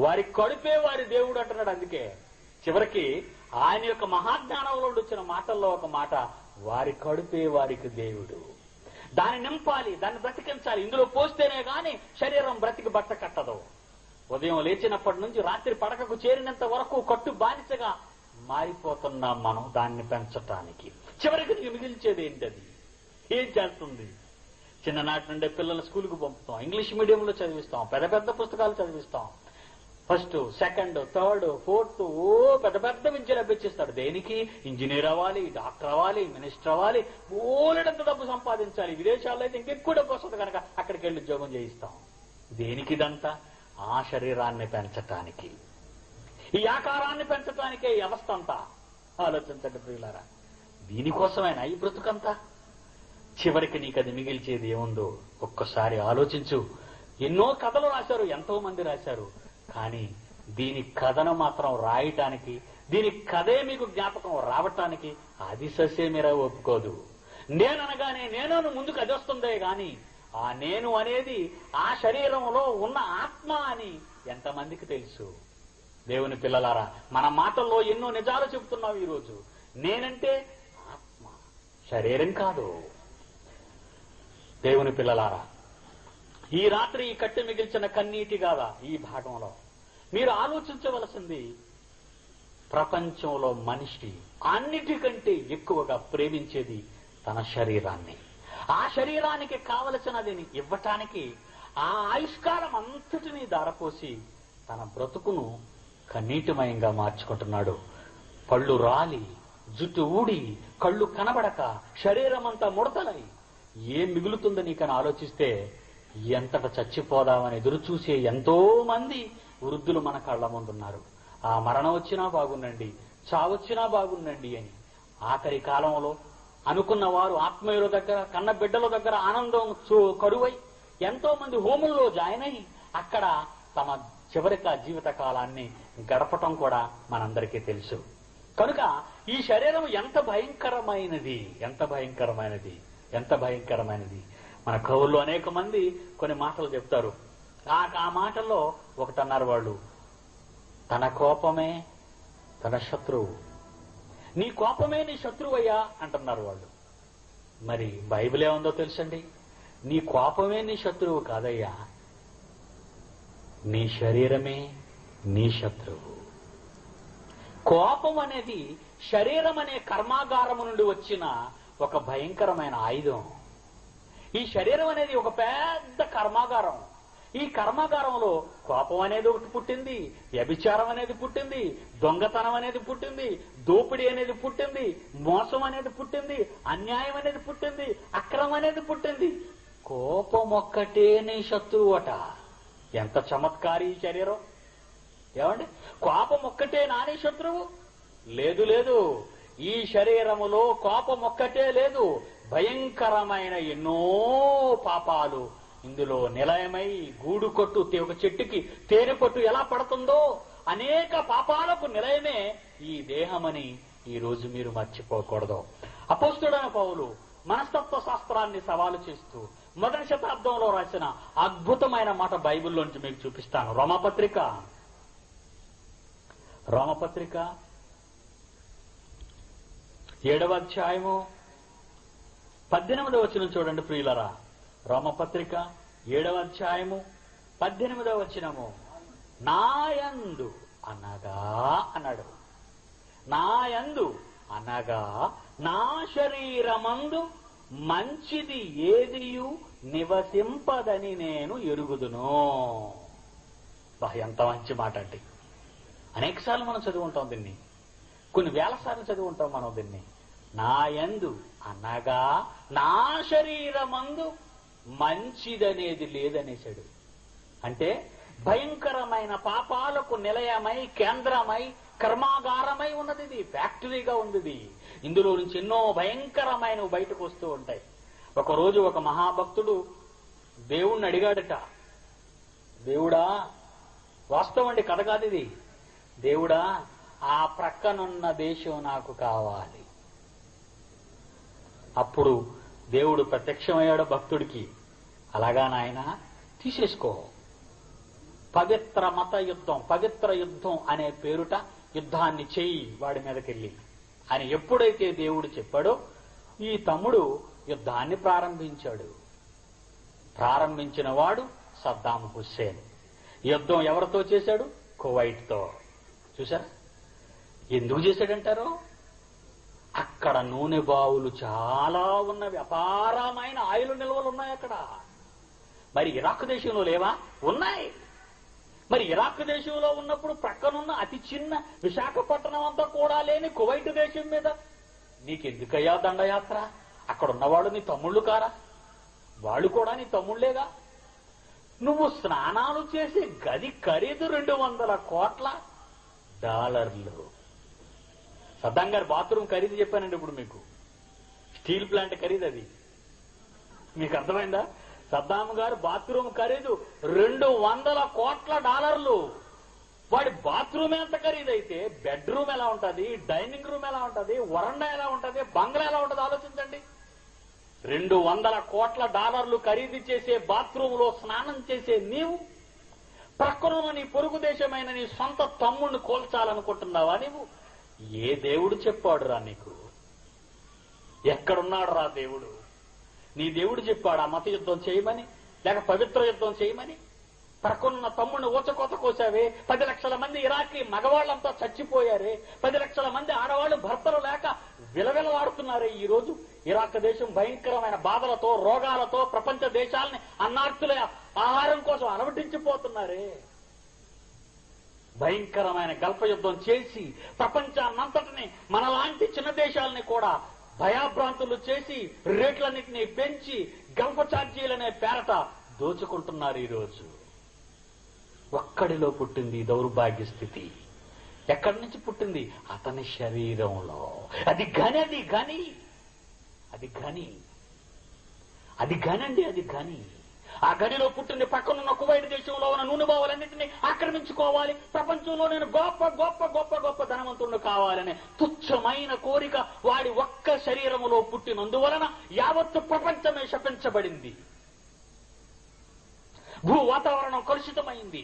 వారి కడుపే వారి దేవుడు అంటున్నాడు. అందుకే చివరికి ఆయన యొక్క మహాజ్ఞానంలో వచ్చిన మాటల్లో ఒక మాట, వారి కడుపే వారికి దేవుడు. దాన్ని నింపాలి, దాన్ని బ్రతికించాలి. ఇందులో పోస్తేనే గాని శరీరం బ్రతికి బట్ట కట్టదు. ఉదయం లేచినప్పటి నుంచి రాత్రి పడకకు చేరినంత వరకు కట్టు బానిసగా మారిపోతున్నాం మనం దాన్ని పెంచటానికి. చివరికి మిగిల్చేది ఏంటది? ఏం చేస్తుంది? చిన్ననాటి నుండే పిల్లలు స్కూల్కి పంపుతాం, ఇంగ్లీష్ మీడియంలో చదివిస్తాం, పెద్ద పుస్తకాలు చదివిస్తాం. ఫస్ట్, సెకండ్, థర్డ్, ఫోర్త్ పెద్ద విద్యలు అభ్యసిస్తాడు. దేనికి? ఇంజనీర్ అవ్వాలి, డాక్టర్ అవ్వాలి, మినిస్టర్ అవ్వాలి, బోలెడంత డబ్బు సంపాదించాలి. విదేశాల్లో అయితే ఇంకెక్కువ డబ్బు వస్తుంది కనుక అక్కడికి వెళ్ళి ఉద్యోగం చేయిస్తాం. దేనికి ఇదంతా? ఆ శరీరాన్ని పెంచటానికి, ఈ ఆకారాన్ని పెంచటానికే ఈ అవస్థ అంతా. ఆలోచించండి ప్రియులారా, దీనికోసమేనా ఈ బ్రతుకంతా? చివరికి నీకు అది మిగిల్చేది ఏముందో ఒక్కసారి ఆలోచించు. ఎన్నో కథలు రాశారు, ఎంతో మంది రాశారు. కానీ దీని కథను మాత్రం రాయటానికి, దీని కథే మీకు జ్ఞాపకం రావటానికి అది ససేమిరా ఒప్పుకోదు. నేననగానే నేను ముందుకు అది వస్తుందే గాని ఆ నేను అనేది ఆ శరీరంలో ఉన్న ఆత్మ అని ఎంతమందికి తెలుసు? దేవుని పిల్లలారా, మన మాటల్లో ఎన్నో నిజాలు చెబుతున్నావు ఈరోజు. నేనంటే ఆత్మ, శరీరం కాదు. దేవుని పిల్లలారా, ఈ రాత్రి ఈ కట్టె మిగిల్చిన కన్నీటి గాథ ఈ భాగంలో మీరు ఆలోచించవలసింది, ప్రపంచంలో మనిషి అన్నిటికంటే ఎక్కువగా ప్రేమించేది తన శరీరాన్ని. ఆ శరీరానికి కావలసినది ఇవ్వటానికి ఆ ఆయుష్కాలం అంతటినీ దారపోసి తన బ్రతుకును కన్నీటిమయంగా మార్చుకుంటున్నాడు. పళ్ళు రాలి, జుట్టు ఊడి, కళ్ళు కనబడక, శరీరం అంతా ముడతలై ఏం మిగులుతుందో నీకని ఆలోచిస్తే ఎంతట చచ్చిపోదామని ఎదురు చూసే ఎంతో మంది వృద్ధులు మన కళ్ల ముందున్నారు. ఆ మరణం వచ్చినా బాగుండండి, చావొచ్చినా బాగుండండి అని ఆఖరి కాలంలో అనుకున్న వారు ఆత్మీయుల దగ్గర, కన్న బిడ్డల దగ్గర ఆనందం కరువై ఎంతో మంది హోముల్లో జాయిన్ అయి అక్కడ తమ చివరిక జీవిత కాలాన్ని గడపటం కూడా మనందరికీ తెలుసు. కనుక ఈ శరీరం ఎంత భయంకరమైనది. మన కవుల్లో అనేక మంది కొన్ని మాటలు చెప్తారు. ఆ మాటల్లో ఒకటన్నారు వాళ్ళు, తన కోపమే తన శత్రువు. నీ కోపమే నీ శత్రువయ్యా అంటున్నారు వాళ్ళు. మరి బైబిల్ ఏముందో తెలుసండి? నీ కోపమే నీ శత్రువు కాదయ్యా, నీ శరీరమే నీ శత్రువు. కోపం అనేది శరీరం అనే కర్మాగారము నుండి వచ్చిన ఒక భయంకరమైన ఆయుధం. ఈ శరీరం అనేది ఒక పెద్ద కర్మాగారం. ఈ కర్మాగారంలో కోపం అనేది ఒకటి పుట్టింది, వ్యభిచారం అనేది పుట్టింది, దొంగతనం అనేది పుట్టింది, దోపిడీ అనేది పుట్టింది, మోసం అనేది పుట్టింది, అన్యాయం అనేది పుట్టింది, అక్రమం అనేది పుట్టింది. కోపం ఒక్కటే నీ శత్రువు అట. ఎంత చమత్కారి ఈ శరీరం! ఏమండి, కోపం ఒక్కటే నాని శత్రువు? లేదు. ఈ శరీరములో కోపం ఒక్కటే లేదు, భయంకరమైన ఎన్నో పాపాలు ఇందులో నిలయమై గూడు కొట్టు ఒక చెట్టుకి తేనె పట్టు ఎలా పడుతుందో అనేక పాపాలకు నిలయమే ఈ దేహమని ఈ రోజు మీరు మర్చిపోకూడదు. అపోస్తుడైన పౌలు మనస్తత్వ శాస్త్రాన్ని సవాలు చేస్తూ మొదటి శతాబ్దంలో రాసిన అద్భుతమైన మాట బైబిల్లోంచి మీకు చూపిస్తాను. రోమపత్రిక 7వ అధ్యాయము 18వ వచనం చూడండి ప్రియులరా. రోమపత్రిక 7వ అధ్యాయము 18వ వచనము. నాయందు అనగా అన్నాడు, నాయందు అనగా నా శరీరమందు మంచిది ఏదియు నివసింపదని నేను ఎరుగుదును. ఎంత మంచి మాట అండి. అనేక సార్లు మనం చదువుకుంటాం దీన్ని, కొన్ని వేల సార్లు చదువుకుంటాం మనం దీన్ని. నాయందు అనగా నా శరీరమందు మంచిదనేది లేదనేశాడు. అంటే భయంకరమైన పాపాలకు నిలయమై కేంద్రమై కర్మాగారమై ఉన్నది, ఇది ఫ్యాక్టరీగా ఉంది. ఇందులో నుంచి ఎన్నో భయంకరమైనవి బయటకు వస్తూ ఉంటాయి. ఒకరోజు ఒక మహాభక్తుడు దేవుణ్ణి అడిగాడట, దేవుడా, వాస్తవం అండి, కథ కాదు ఇది, దేవుడా ఆ ప్రక్కనున్న దేశం నాకు కావాలి. అప్పుడు దేవుడు ప్రత్యక్షమయ్యాడు భక్తుడికి, అలాగా నాయనా తీసేసుకో, పవిత్ర మత యుద్ధం, పవిత్ర యుద్ధం అనే పేరుట యుద్ధాన్ని చెయ్యి వాడి మీదకెళ్ళి అని ఎప్పుడైతే దేవుడు చెప్పాడో ఈ తమ్ముడు యుద్ధాన్ని ప్రారంభించాడు. ప్రారంభించిన వాడు సద్దాం హుస్సేన్. యుద్ధం ఎవరితో చేశాడు? కువైట్తో. చూసారా ఎందుకు చేశాడంటారో? అక్కడ నూనె బావులు చాలా ఉన్నవి, అపారమైన ఆయిల్ నిల్వలు ఉన్నాయి అక్కడ. మరి ఇరాక్ దేశంలో లేవా? ఉన్నాయి. మరి ఇరాక్ దేశంలో ఉన్నప్పుడు ప్రక్కనున్న అతి చిన్న విశాఖపట్నం అంతా కూడా లేని కువైట్ దేశం మీద నీకెందుకయ్యా దండయాత్ర? అక్కడ ఉన్నవాడు నీ తమ్ముళ్ళు కారా? వాళ్ళు కూడా నీ తమ్ముళ్లేగా. నువ్వు స్నానాలు చేసే గది ఖరీదు $200 కోట్ల. సద్దాం గారు బాత్రూమ్ ఖరీదు చెప్పానండి ఇప్పుడు మీకు. స్టీల్ ప్లాంట్ ఖరీదు అది. మీకు అర్థమైందా? సద్దాం గారు బాత్రూమ్ ఖరీదు $200 కోట్ల. వాడి బాత్రూమ్ ఎంత ఖరీదైతే బెడ్రూమ్ ఎలా ఉంటుంది, డైనింగ్ రూమ్ ఎలా ఉంటుంది, వరండా ఎలా ఉంటుంది, బంగ్లా ఎలా ఉంటుంది ఆలోచించండి. $200 కోట్ల ఖరీదు చేసే బాత్రూమ్ లో స్నానం చేసే నీవు ప్రక్కన నీ పొరుగు దేశమైన నీ సొంత తమ్ముడిని కోల్చాలనుకుంటున్నావా? నీవు ఏ దేవుడు చెప్పాడు రా నీకు? ఎక్కడున్నాడు రా దేవుడు? నీ దేవుడు చెప్పాడు ఆ మత యుద్ధం చేయమని, లేక పవిత్ర యుద్ధం చేయమని? ప్రక్కనున్న తమ్ముడిని ఊచకోత కోసావే. 10 లక్షల మంది ఇరాకీ మగవాళ్లంతా చచ్చిపోయారే. 10 లక్షల మంది ఆడవాళ్లు భర్తలు లేక విలవిలలాడుతున్నారే. ఈ రోజు ఇరాక్ దేశం భయంకరమైన బాధలతో, రోగాలతో ప్రపంచ దేశాలని అన్నార్తుల ఆహారం కోసం అలవటించిపోతున్నారే. భయంకరమైన గల్ఫ్ యుద్ధం చేసి ప్రపంచాన్నంతటిని, మనలాంటి చిన్న దేశాలని కూడా భయాభ్రాంతులు చేసి రేట్లన్నింటినీ పెంచి గల్ఫ్ ఛార్జీలనే పేరట దోచుకుంటున్నారు. ఈరోజు ఒక్కడిలో పుట్టింది దౌర్భాగ్య స్థితి. ఎక్కడి నుంచి పుట్టింది? అతని శరీరంలో. అది గని. ఆ గనిలో పుట్టింది పక్కనున్న కువైట్ దేశంలో ఉన్న నూనె బావులన్నింటినీ ఆక్రమించుకోవాలి, ప్రపంచంలో నేను గొప్ప గొప్ప గొప్ప గొప్ప ధనవంతుడు కావాలనే తుచ్చమైన కోరిక వాడి ఒక్క శరీరములో పుట్టినందువలన యావత్తు ప్రపంచమే శపించబడింది. భూ వాతావరణం కలుషితమైంది.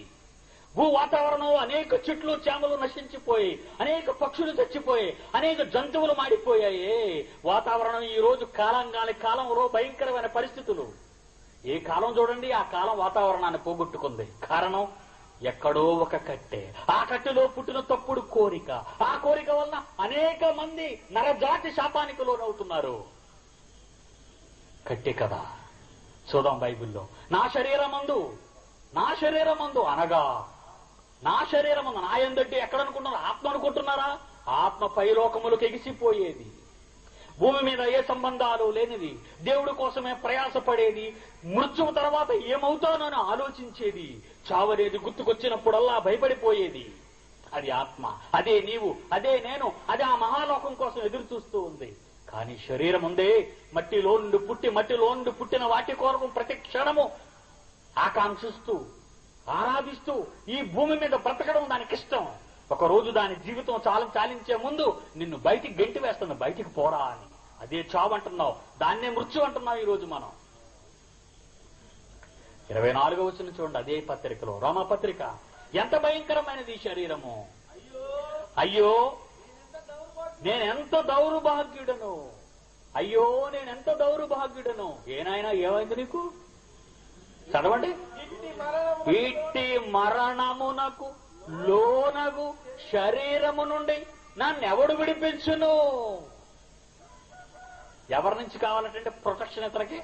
భూ వాతావరణంలో అనేక చెట్లు చేమలు నశించిపోయి, అనేక పక్షులు చచ్చిపోయి, అనేక జంతువులు మాడిపోయాయి. వాతావరణం ఈ రోజు కాలంలో భయంకరమైన పరిస్థితులు. ఏ కాలం చూడండి ఆ కాలం వాతావరణాన్ని పోగొట్టుకుంది. కారణం ఎక్కడో ఒక కట్టె. ఆ కట్టెలో పుట్టిన తప్పుడు కోరిక. ఆ కోరిక వలన అనేక మంది నరజాతి శాపానికి లోనవుతున్నారు. కట్టె కదా. చూద్దాం బైబిల్లో. నా శరీరమందు అనగా నా శరీరమందు, నా యందంటే ఎక్కడనుకుంటున్నారు? ఆత్మ అనుకుంటున్నారా? ఆత్మ పైలోకములకు ఎగిసిపోయేది, భూమి మీద ఏ సంబంధాలు లేనిది, దేవుడి కోసమే ప్రయాసపడేది, మృత్యువు తర్వాత ఏమవుతానని ఆలోచించేది, చావనేది గుర్తుకొచ్చినప్పుడల్లా భయపడిపోయేది. అది ఆత్మ. అదే నీవు, అదే నేను, అదే ఆ మహాలోకం కోసం ఎదురు చూస్తూ ఉంది. కానీ శరీరం ఉందే, మట్టిలో నుండి పుట్టిన వాటి కొరకు ప్రతి క్షణము ఆకాంక్షిస్తూ ఆరాధిస్తూ ఈ భూమి మీద బ్రతకడం దానికి ఇష్టం. ఒక రోజు దాని జీవితం చాలించే ముందు నిన్ను బయటికి గెంటి వేస్తుంది, బయటికి పోరా అని. అదే చావు అంటున్నావు, దాన్నే మృత్యు అంటున్నావు ఈ రోజు మనం. 24వ వచనం చూడండి, అదే పత్రికలో, రోమపత్రిక. ఎంత భయంకరమైనది ఈ శరీరము. అయ్యో నేనెంత దౌర్భాగ్యుడను, అయ్యో నేనెంత దౌర్భాగ్యుడను. ఏనాయనా ఏమైంది నీకు? చదవండి. ఇట్టి మరణమునకు లోనగు శరీరము నుండి నన్నెవడు విడిపించును? ఎవరి నుంచి కావాలంటే ప్రొటెక్షన్ ఇతనికి.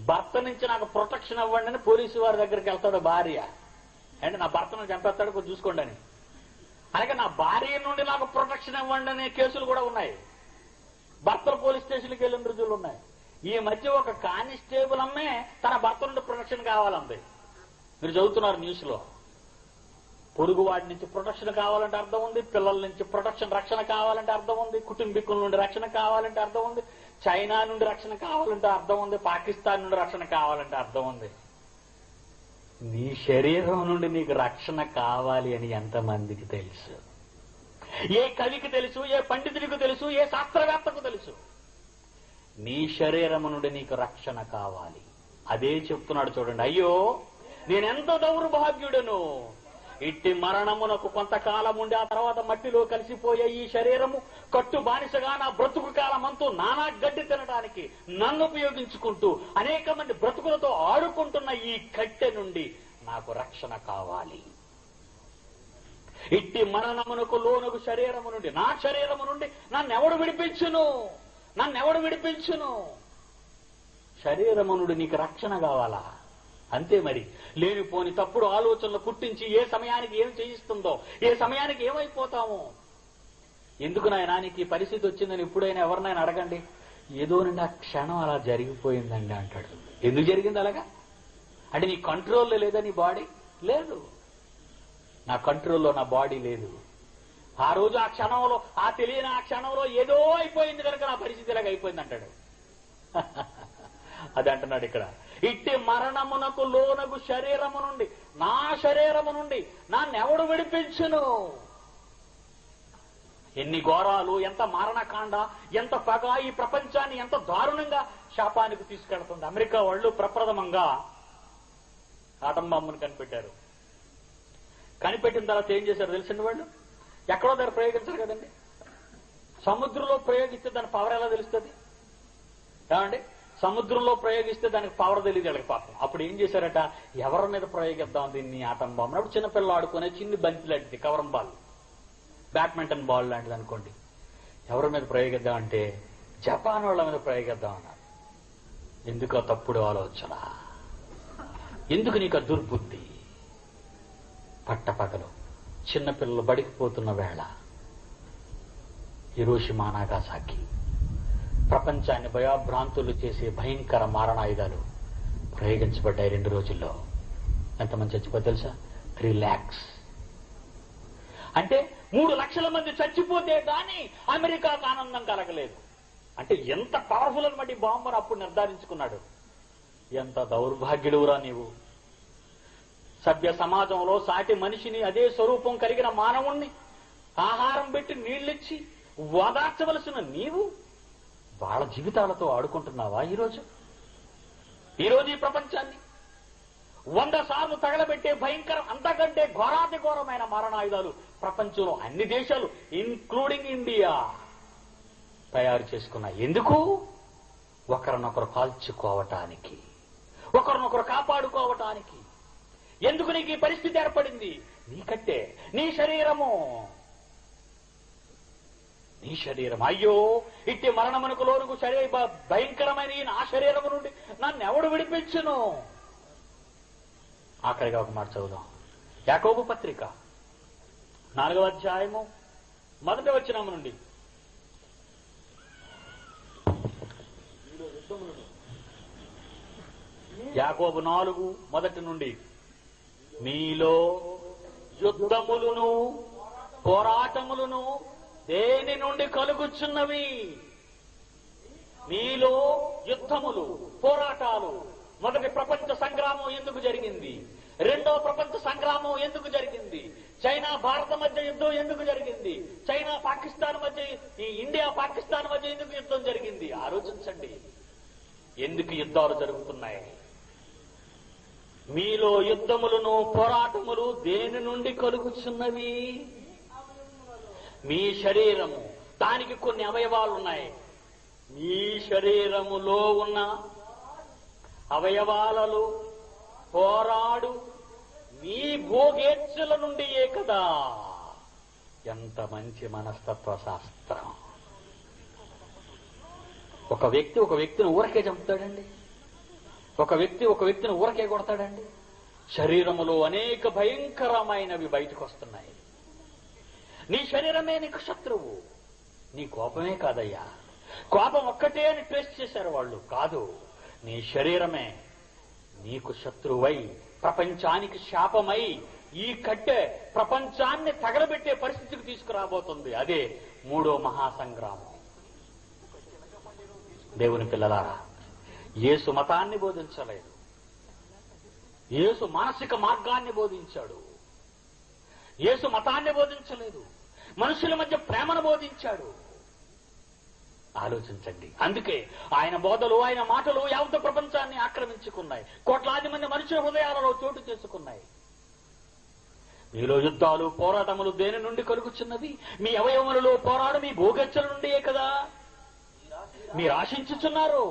భర్త నుంచి నాకు ప్రొటెక్షన్ ఇవ్వండి అని పోలీసు వారి దగ్గరికి వెళ్తాడు భార్య. అంటే నా భర్తను చంపేస్తాడు, కొంచెం చూసుకోండి అని. అలాగే నా భార్య నుండి నాకు ప్రొటెక్షన్ ఇవ్వండి అనే కేసులు కూడా ఉన్నాయి. భర్తలు పోలీస్ స్టేషన్కి వెళ్ళిన రోజులు ఉన్నాయి. ఈ మధ్య ఒక కానిస్టేబుల్ అమ్మే తన భర్త నుండి ప్రొటెక్షన్ కావాలంది. మీరు చదువుతున్నారు న్యూస్ లో. పొరుగు వాడి నుంచి ప్రొటెక్షన్ కావాలంటే అర్థం ఉంది, పిల్లల నుంచి ప్రొటెక్షన్ రక్షణ కావాలంటే అర్థం ఉంది, కుటుంబీకుల నుండి రక్షణ కావాలంటే అర్థం ఉంది, చైనా నుండి రక్షణ కావాలంటే అర్థం ఉంది, పాకిస్తాన్ నుండి రక్షణ కావాలంటే అర్థం ఉంది. నీ శరీరం నుండి నీకు రక్షణ కావాలి అని ఎంతమందికి తెలుసు? ఏ కవికి తెలుసు, ఏ పండితుడికి తెలుసు, ఏ శాస్త్రవేత్తకు తెలుసు? నీ శరీరం నుండి నీకు రక్షణ కావాలి. అదే చెప్తున్నాడు చూడండి. అయ్యో నేనెంత దౌర్భాగ్యుడను, ఇట్టి మరణమునకు కొంతకాలం ఉండి ఆ తర్వాత మట్టిలో కలిసిపోయే ఈ శరీరము కట్టు బానిసగా నా బ్రతుకు కాలమంతా నానా గడ్డి తినడానికి నన్ను ఉపయోగించుకుంటూ అనేక మంది బ్రతుకులతో ఆడుకుంటున్న ఈ కట్టె నుండి నాకు రక్షణ కావాలి. ఇట్టి మరణమునకు లోనగు శరీరము నుండి, నా శరీరము నుండి నన్నెవడు విడిపించును? నన్నెవడు విడిపించును? శరీరము నుండి నీకు రక్షణ కావాలా? అంతే మరి. లేనిపోని తప్పుడు ఆలోచనలు పుట్టించి ఏ సమయానికి ఏం చేయిస్తుందో, ఏ సమయానికి ఏమైపోతామో. ఎందుకు నాయనా నీకు ఈ పరిస్థితి వచ్చిందని ఎప్పుడైనా ఎవరినైనా అడగండి. ఏదో నుండి ఆ క్షణం అలా జరిగిపోయిందండి అంటాడు. ఎందుకు జరిగింది అలాగా? అంటే నీ కంట్రోల్లో లేదా నీ బాడీ? లేదు, నా కంట్రోల్లో నా బాడీ లేదు. ఆ రోజు ఆ క్షణంలో, ఆ తెలియని ఆ క్షణంలో ఏదో అయిపోయింది కనుక నా పరిస్థితి ఇలాగ అయిపోయింది అంటాడు. అది అంటున్నాడు ఇక్కడ. ఇట్టి మరణమునకు లోనగు శరీరము నుండి, నా శరీరము నుండి నన్నెవడు విడిపించును? ఎన్ని ఘోరాలు, ఎంత మారణకాండ, ఎంత పగ ఈ ప్రపంచాన్ని ఎంత దారుణంగా శాపానికి తీసుకెళ్తుంది. అమెరికా వాళ్ళు ప్రప్రథమంగా ఆటం బాంబును కనిపెట్టారు. కనిపెట్టిన తర్వాత ఏం చేశారు తెలిసిన వాళ్ళు? ఎక్కడో దగ్గర ప్రయోగించారు కదండి. సముద్రంలో ప్రయోగిస్తే దాని పవర్ ఎలా తెలుస్తుంది? ఏమండి, సముద్రంలో ప్రయోగిస్తే దానికి పవర్ తెలియదు వాళ్ళకి పాపం. అప్పుడు ఏం చేశారట, ఎవరి మీద ప్రయోగిద్దాం దీన్ని ఆటం బాంబు. అప్పుడు చిన్నపిల్లలు ఆడుకునే చిన్ని బంతి లాంటిది, కవరం బాల్, బ్యాడ్మింటన్ బాల్ లాంటిది అనుకోండి. ఎవరి మీద ప్రయోగిద్దాం అంటే జపాన్ వాళ్ళ మీద ప్రయోగిద్దాం అన్నారు. ఎందుకు తప్పుడు ఆలోచన? ఎందుకు నీకు దుర్బుద్ధి? పట్టపగలు చిన్నపిల్లలు బడికిపోతున్న వేళ హిరోషిమా నాగాసాకి ప్రపంచాన్ని భయాభ్రాంతులు చేసే భయంకర మారణాయుధాలు ప్రయోగించబడ్డాయి 2 రోజుల్లో. ఎంతమంది చచ్చిపోతే తెలుసా? 3 lakhs. అంటే 3 లక్షల మంది చచ్చిపోతే గాని అమెరికాకు ఆనందం కలగలేదు. అంటే ఎంత పవర్ఫుల్ అనమాట ఈ బాంబర్ అప్పుడు నిర్ధారించుకున్నాడు. ఎంత దౌర్భాగ్యుడురా నీవు. సభ్య సమాజంలో సాటి మనిషిని, అదే స్వరూపం కలిగిన మానవుణ్ణి ఆహారం పెట్టి నీళ్ళిచ్చి ఓదార్చవలసిన నీవు వాళ్ళ జీవితాలతో ఆడుకుంటున్నావా? ఈరోజు ఈ ప్రపంచాన్ని 100 సార్లు తగలబెట్టే భయంకరం, అంతకంటే ఘోరాతి ఘోరమైన మారణాయుధాలు ప్రపంచంలో అన్ని దేశాలు ఇన్క్లూడింగ్ ఇండియా తయారు చేసుకున్నాయి. ఎందుకు? ఒకరినొకరు కాల్చుకోవటానికి, ఒకరినొకరు కాపాడుకోవటానికి. ఎందుకు నీకు ఈ పరిస్థితి ఏర్పడింది? నీకంటే నీ శరీరము. అయ్యో ఇట్టి మరణమునకు లోనుకు భయంకరమైన నా శరీరము నుండి నన్నెవడు విడిపించును? ఆఖరిగా ఒక మాట చదువుదాం. యాకోబు పత్రిక 4వ అధ్యాయము 1వ వచనము నుండి. యాకోబు 4:1 నుండి. మీలో యుద్ధములను పోరాటములను దేని నుండి కలుగుచున్నవి? మీలో యుద్ధములు, పోరాటాలు, మొదటి ప్రపంచ సంగ్రామం ఎందుకు జరిగింది? రెండో ప్రపంచ సంగ్రామం ఎందుకు జరిగింది? చైనా భారత మధ్య యుద్ధం ఎందుకు జరిగింది? చైనా పాకిస్తాన్ మధ్య, ఈ ఇండియా పాకిస్తాన్ మధ్య ఎందుకు యుద్ధం జరిగింది? ఆలోచించండి. ఎందుకు యుద్ధాలు జరుగుతున్నాయి? మీలో యుద్ధములను పోరాటములు దేని నుండి కలుగుతున్నవి? మీ శరీరము, దానికి కొన్ని అవయవాలు ఉన్నాయి. మీ శరీరములో ఉన్న అవయవాలలో పోరాడు మీ భోగేచ్ఛల నుండియే కదా. ఎంత మంచి మనస్తత్వ శాస్త్రం! ఒక వ్యక్తిని ఊరకే చంపుతాడండి. ఒక వ్యక్తిని ఊరకే కొడతాడండి. శరీరములో అనేక భయంకరమైనవి బయటకు వస్తున్నాయి. నీ శరీరమే నీకు శత్రువు. నీ కోపమే కాదయ్యా. కోపం ఒక్కటే అని ట్రేస్ చేశారు వాళ్ళు. కాదు, నీ శరీరమే నీకు శత్రువై, ప్రపంచానికి శాపమై, ఈ కట్టె ప్రపంచాన్ని తగలబెట్టే పరిస్థితికి తీసుకురాబోతుంది. అదే మూడో మహాసంగ్రామం. దేవుని పిల్లలారా, యేసు మతాన్ని బోధించలేదు. యేసు మానసిక మార్గాన్ని బోధించాడు. యేసు మతాన్ని బోధించలేదు. మనుషుల మధ్య ప్రేమను బోధించాడు. ఆలోచించండి. అందుకే ఆయన బోధలు, ఆయన మాటలు యావత్ ప్రపంచాన్ని ఆక్రమించుకున్నాయి. కోట్లాది మంది మనుషుల హృదయాలలో చోటు చేసుకున్నాయి. మీలో యుద్ధాలు, పోరాటములు దేని నుండి కలుగుచున్నవి? మీ అవయవములలో పోరాడు మీ భోగెచ్చల నుండియే కదా. మీరు ఆశించుచున్నారు,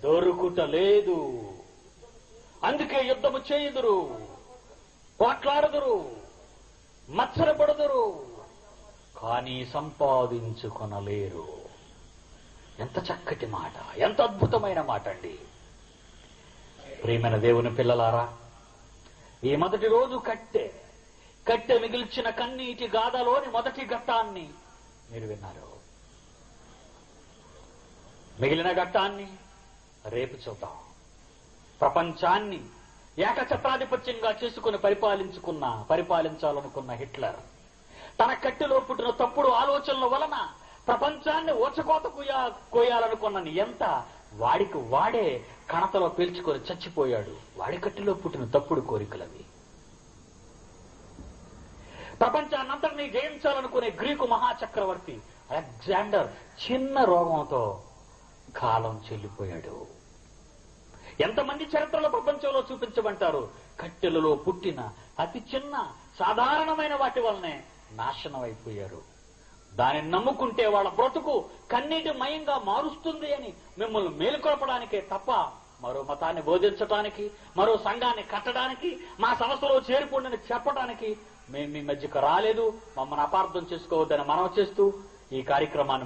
దొరుకుట లేదు. అందుకే యుద్ధము చేయుదురు, పోట్లాడుదురు, మత్సరపడుదురు, కానీ సంపాదించుకొనలేరు. ఎంత చక్కటి మాట, ఎంత అద్భుతమైన మాట అండి. ప్రియమైన దేవుని పిల్లలారా, ఈ మొదటి రోజు కట్టె మిగిల్చిన కన్నీటి గాథలోని మొదటి ఘట్టాన్ని మీరు విన్నారు. మిగిలిన ఘట్టాన్ని రేపు చూద్దాం. ప్రపంచాన్ని ఏకఛత్రాధిపత్యంగా చేసుకుని పరిపాలించాలనుకున్న హిట్లర్ తన కట్టెలో పుట్టిన తప్పుడు ఆలోచనల వలన ప్రపంచాన్ని ఓచకోత కోయాలనుకున్న నియంత వాడికి వాడే కణతలో పీల్చుకొని చచ్చిపోయాడు. వాడి కట్టెలో పుట్టిన తప్పుడు కోరికలవి. ప్రపంచాన్నంతటినీ జయించాలనుకునే గ్రీకు మహాచక్రవర్తి అలెగ్జాండర్ చిన్న రోగంతో కాలం చెల్లిపోయాడు. ఎంతమంది చరిత్రలో ప్రపంచంలో చూపించమంటారు? కట్టెలలో పుట్టిన అతి చిన్న సాధారణమైన వాటి వల్లనే నాశనం అయిపోయారు. దానిని నమ్ముకుంటే వాళ్ళ బ్రతుకు కన్నీటి మయంగా మారుస్తుంది అని మిమ్మల్ని మేలుకొల్పడానికే తప్ప మరో మతాన్ని బోధించడానికి, మరో సంఘాన్ని కట్టడానికి, మా సంస్థలో చేరిపోండి చెప్పడానికి మేము మీ మధ్యకు రాలేదు. మమ్మల్ని అపార్థం చేసుకోవద్దని మనవి చేస్తూ ఈ కార్యక్రమాన్ని